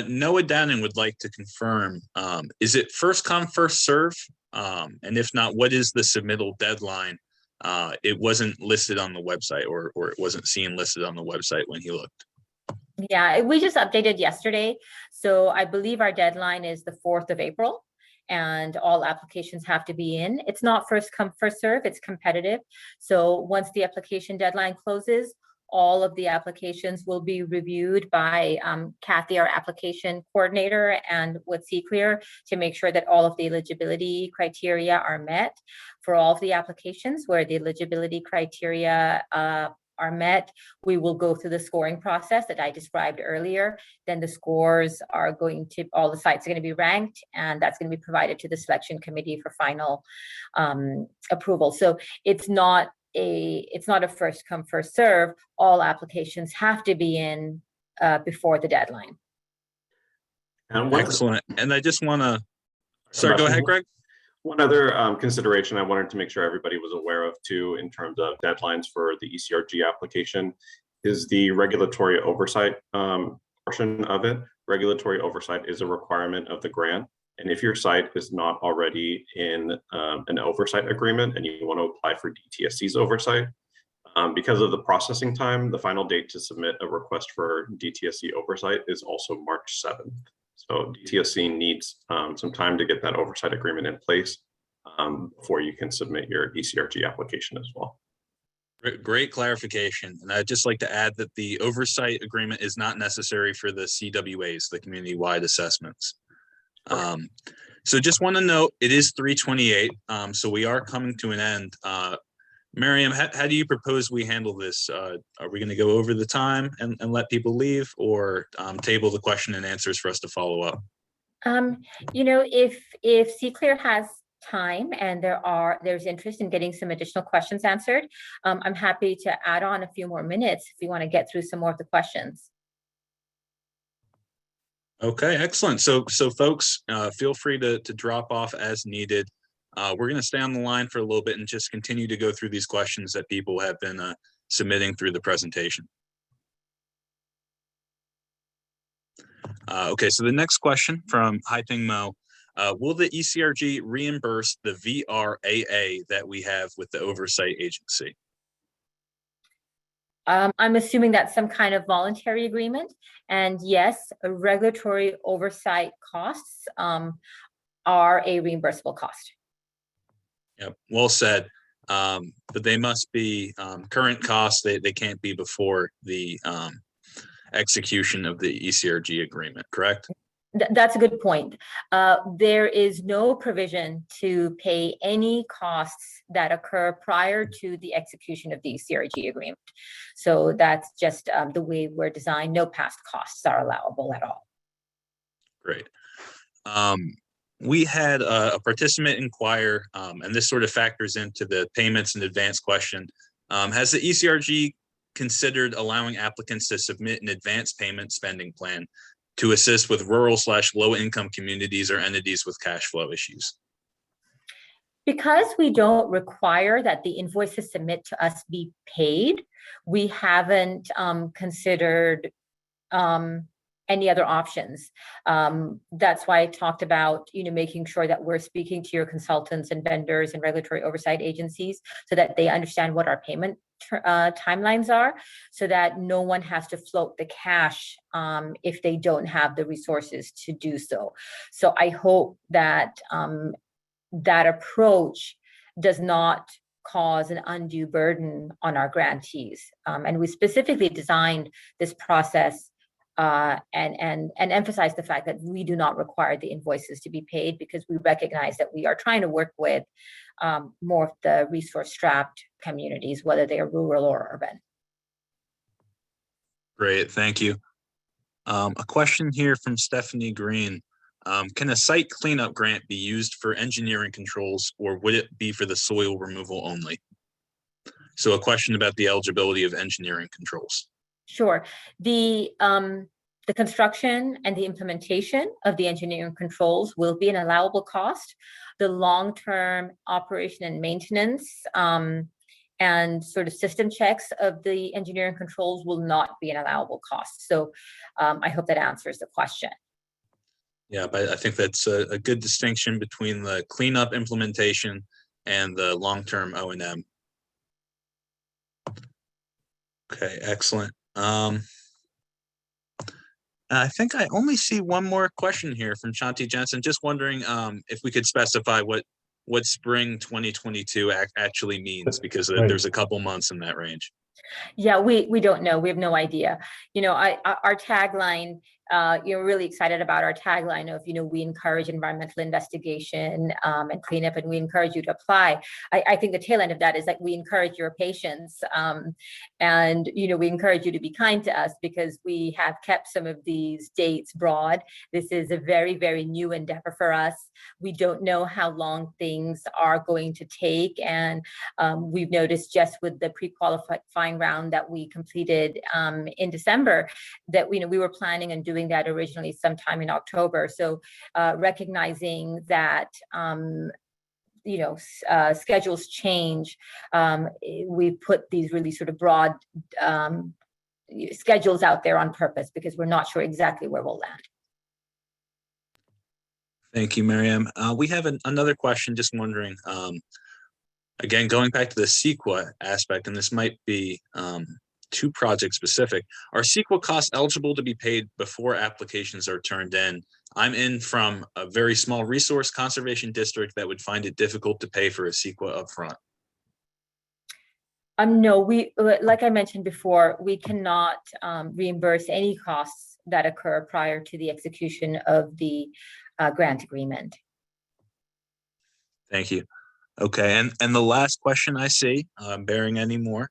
Speaker 6: Noah Downing would like to confirm, is it first come, first serve? And if not, what is the submittal deadline? It wasn't listed on the website, or it wasn't seen listed on the website when he looked.
Speaker 3: Yeah, we just updated yesterday. So I believe our deadline is the 4th of April, and all applications have to be in. It's not first come, first serve, it's competitive. So once the application deadline closes, all of the applications will be reviewed by Kathy, our application coordinator, and with Sinclair to make sure that all of the eligibility criteria are met. For all of the applications where the eligibility criteria are met, we will go through the scoring process that I described earlier. Then the scores are all the sites are going to be ranked, and that's going to be provided to the selection committee for final approval. So it's not a first come, first serve. All applications have to be in before the deadline.
Speaker 6: Excellent. And I just want to, sorry, go ahead, Greg.
Speaker 5: One other consideration I wanted to make sure everybody was aware of too, in terms of deadlines for the ECRG application, is the regulatory oversight portion of it. Regulatory oversight is a requirement of the grant. And if your site is not already in an oversight agreement and you want to apply for DTSC's oversight, because of the processing time, the final date to submit a request for DTSC oversight is also March 7th. So DTSC needs some time to get that oversight agreement in place before you can submit your ECRG application as well.
Speaker 6: Great clarification. And I'd just like to add that the oversight agreement is not necessary for the CWAs, the community-wide assessments. So just want to note, it is 3:28, so we are coming to an end. Miriam, how do you propose we handle this? Are we going to go over the time and let people leave, or table the question and answers for us to follow up?
Speaker 3: If Sinclair has time and there's interest in getting some additional questions answered, I'm happy to add on a few more minutes if you want to get through some more of the questions.
Speaker 6: Okay, excellent. So folks, feel free to drop off as needed. We're going to stay on the line for a little bit and just continue to go through these questions that people have been submitting through the presentation. Okay, so the next question from Haiping Mo. Will the ECRG reimburse the VRAA that we have with the oversight agency?
Speaker 3: I'm assuming that's some kind of voluntary agreement. And yes, regulatory oversight costs are a reimbursable cost.
Speaker 6: Yep, well said. But they must be current costs. They can't be before the execution of the ECRG agreement, correct?
Speaker 3: That's a good point. There is no provision to pay any costs that occur prior to the execution of the ECRG agreement. So that's just the way we're designed. No past costs are allowable at all.
Speaker 6: Great. We had a participant inquire, and this sort of factors into the payments in advance question. Has the ECRG considered allowing applicants to submit an advance payment spending plan to assist with rural/low-income communities or entities with cash flow issues?
Speaker 3: Because we don't require that the invoices submit to us be paid, we haven't considered any other options. That's why I talked about, making sure that we're speaking to your consultants and vendors and regulatory oversight agencies so that they understand what our payment timelines are, so that no one has to float the cash if they don't have the resources to do so. So I hope that that approach does not cause an undue burden on our grantees. And we specifically designed this process and emphasize the fact that we do not require the invoices to be paid, because we recognize that we are trying to work with more of the resource-strapped communities, whether they are rural or urban.
Speaker 6: Great, thank you. A question here from Stephanie Green. Can a site cleanup grant be used for engineering controls, or would it be for the soil removal only? So a question about the eligibility of engineering controls.
Speaker 3: Sure. The construction and the implementation of the engineering controls will be an allowable cost. The long-term operation and maintenance and sort of system checks of the engineering controls will not be an allowable cost. So I hope that answers the question.
Speaker 6: Yeah, but I think that's a good distinction between the cleanup implementation and the long-term O&M. Okay, excellent. I think I only see one more question here from Shanti Jensen. Just wondering if we could specify what spring 2022 actually means, because there's a couple months in that range.
Speaker 3: Yeah, we don't know. We have no idea. Our tagline, really excited about our tagline of, we encourage environmental investigation and cleanup, and we encourage you to apply. I think the tail end of that is that we encourage your patience, and, we encourage you to be kind to us, because we have kept some of these dates broad. This is a very, very new endeavor for us. We don't know how long things are going to take. And we've noticed just with the pre-qualifying round that we completed in December, that we were planning on doing that originally sometime in October. So recognizing that schedules change, we put these really sort of broad schedules out there on purpose, because we're not sure exactly where we'll land.
Speaker 6: Thank you, Miriam. We have another question, just wondering, again, going back to the CEQA aspect, and this might be too project specific. Are CEQA costs eligible to be paid before applications are turned in? I'm in from a very small resource conservation district that would find it difficult to pay for a CEQA upfront.
Speaker 3: No, like I mentioned before, we cannot reimburse any costs that occur prior to the execution of the grant agreement.
Speaker 6: Thank you. Okay, and the last question I see, bearing any more,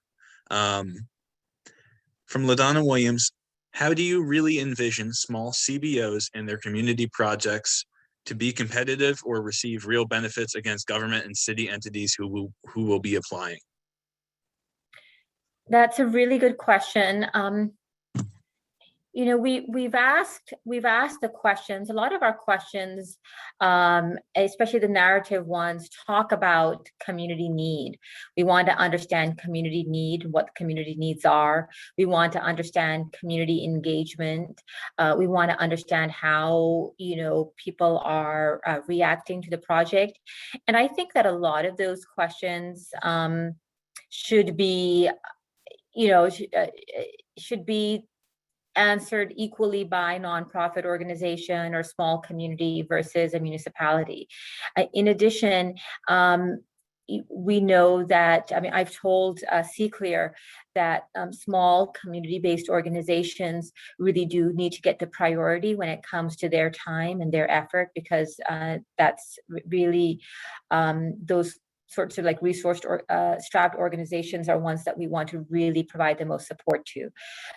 Speaker 6: from LaDonna Williams: how do you really envision small CBOs and their community projects to be competitive or receive real benefits against government and city entities who will be applying?
Speaker 3: That's a really good question. We've asked the questions. A lot of our questions, especially the narrative ones, talk about community need. We want to understand community need, what community needs are. We want to understand community engagement. We want to understand how people are reacting to the project. And I think that a lot of those questions should be should be answered equally by nonprofit organization or small community versus a municipality. In addition, we know that, I've told Sinclair that small community-based organizations really do need to get the priority when it comes to their time and their effort, because that's really those sorts of like resourced or strapped organizations are ones that we want to really provide the most support to.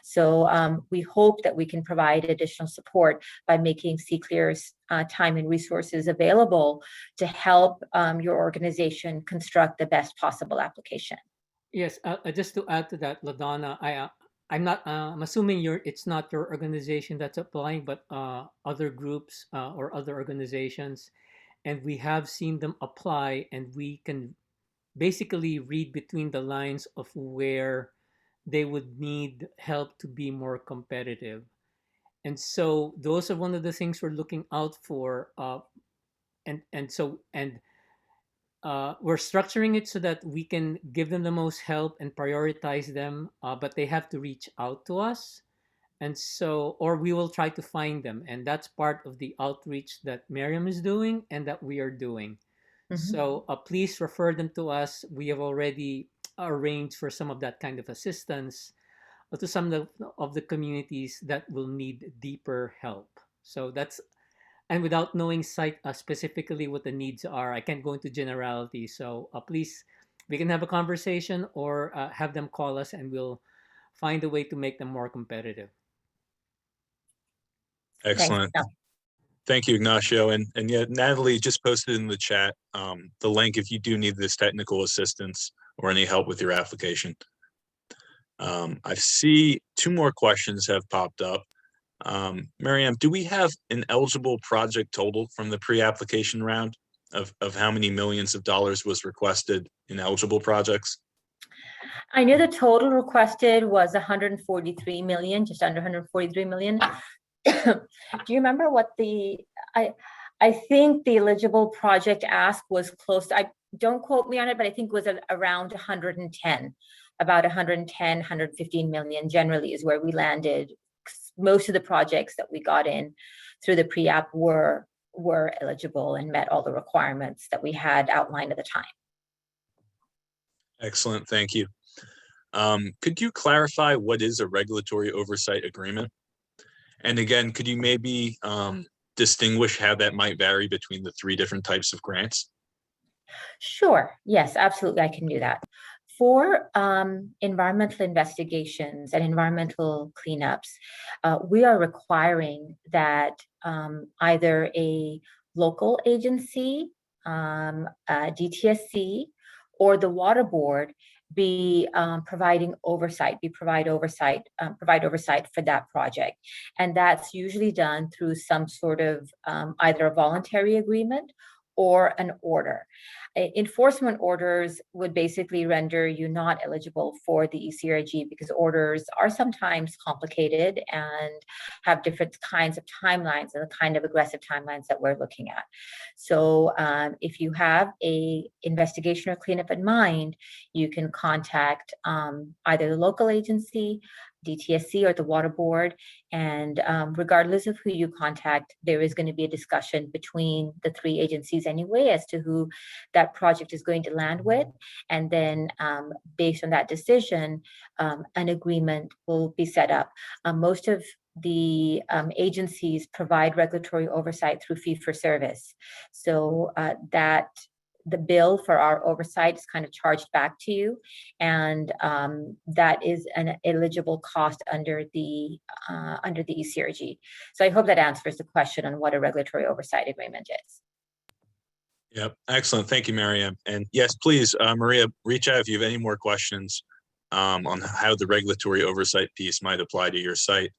Speaker 3: So we hope that we can provide additional support by making Sinclair's time and resources available to help your organization construct the best possible application.
Speaker 7: Yes, just to add to that, LaDonna, I'm assuming it's not your organization that's applying, but other groups or other organizations, and we have seen them apply, and we can basically read between the lines of where they would need help to be more competitive. And so those are one of the things we're looking out for. We're structuring it so that we can give them the most help and prioritize them, but they have to reach out to us. And so, or we will try to find them. And that's part of the outreach that Miriam is doing and that we are doing. So please refer them to us. We have already arranged for some of that kind of assistance to some of the communities that will need deeper help. So that's, and without knowing specifically what the needs are, I can't go into generality. So please, we can have a conversation or have them call us, and we'll find a way to make them more competitive.
Speaker 6: Excellent. Thank you, Ignacio. And yeah, Natalie just posted in the chat the link if you do need this technical assistance or any help with your application. I see 2 more questions have popped up. Miriam, do we have an eligible project total from the pre-application round of how many millions of dollars was requested in eligible projects?
Speaker 3: I know the total requested was 143 million, just under 143 million. Do you remember what I think the eligible project ask was close to, don't quote me on it, but I think it was around 110, about 110, 115 million generally is where we landed. Most of the projects that we got in through the pre-app were eligible and met all the requirements that we had outlined at the time.
Speaker 6: Excellent, thank you. Could you clarify what is a regulatory oversight agreement? And again, could you maybe distinguish how that might vary between the 3 different types of grants?
Speaker 3: Sure, yes, absolutely, I can do that. For environmental investigations and environmental cleanups, we are requiring that either a local agency, DTSC, or the water board be provide oversight for that project. And that's usually done through some sort of either a voluntary agreement or an order. Enforcement orders would basically render you not eligible for the ECRG because orders are sometimes complicated and have different kinds of timelines and the kind of aggressive timelines that we're looking at. So if you have a investigation or cleanup in mind, you can contact either the local agency, DTSC, or the water board, and regardless of who you contact, there is going to be a discussion between the 3 agencies anyway as to who that project is going to land with, and then based on that decision, an agreement will be set up. Most of the agencies provide regulatory oversight through fee-for-service, so that the bill for our oversight is kind of charged back to you, and that is an eligible cost under the ECRG. So I hope that answers the question on what a regulatory oversight agreement is.
Speaker 6: Yep, excellent. Thank you, Miriam. And yes, please, Maria, reach out if you have any more questions on how the regulatory oversight piece might apply to your site.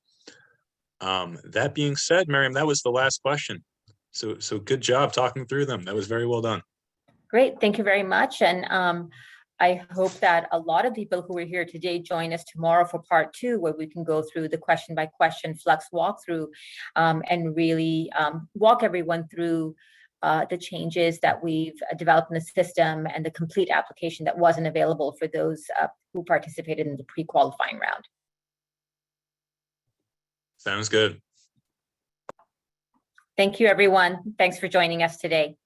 Speaker 6: That being said, Miriam, that was the last question. So good job talking through them. That was very well done.
Speaker 3: Great, thank you very much. And I hope that a lot of people who are here today join us tomorrow for part 2, where we can go through the question by question Flux walkthrough and really walk everyone through the changes that we've developed in the system and the complete application that wasn't available for those who participated in the pre-qualifying round.
Speaker 6: Sounds good.
Speaker 3: Thank you, everyone. Thanks for joining us today.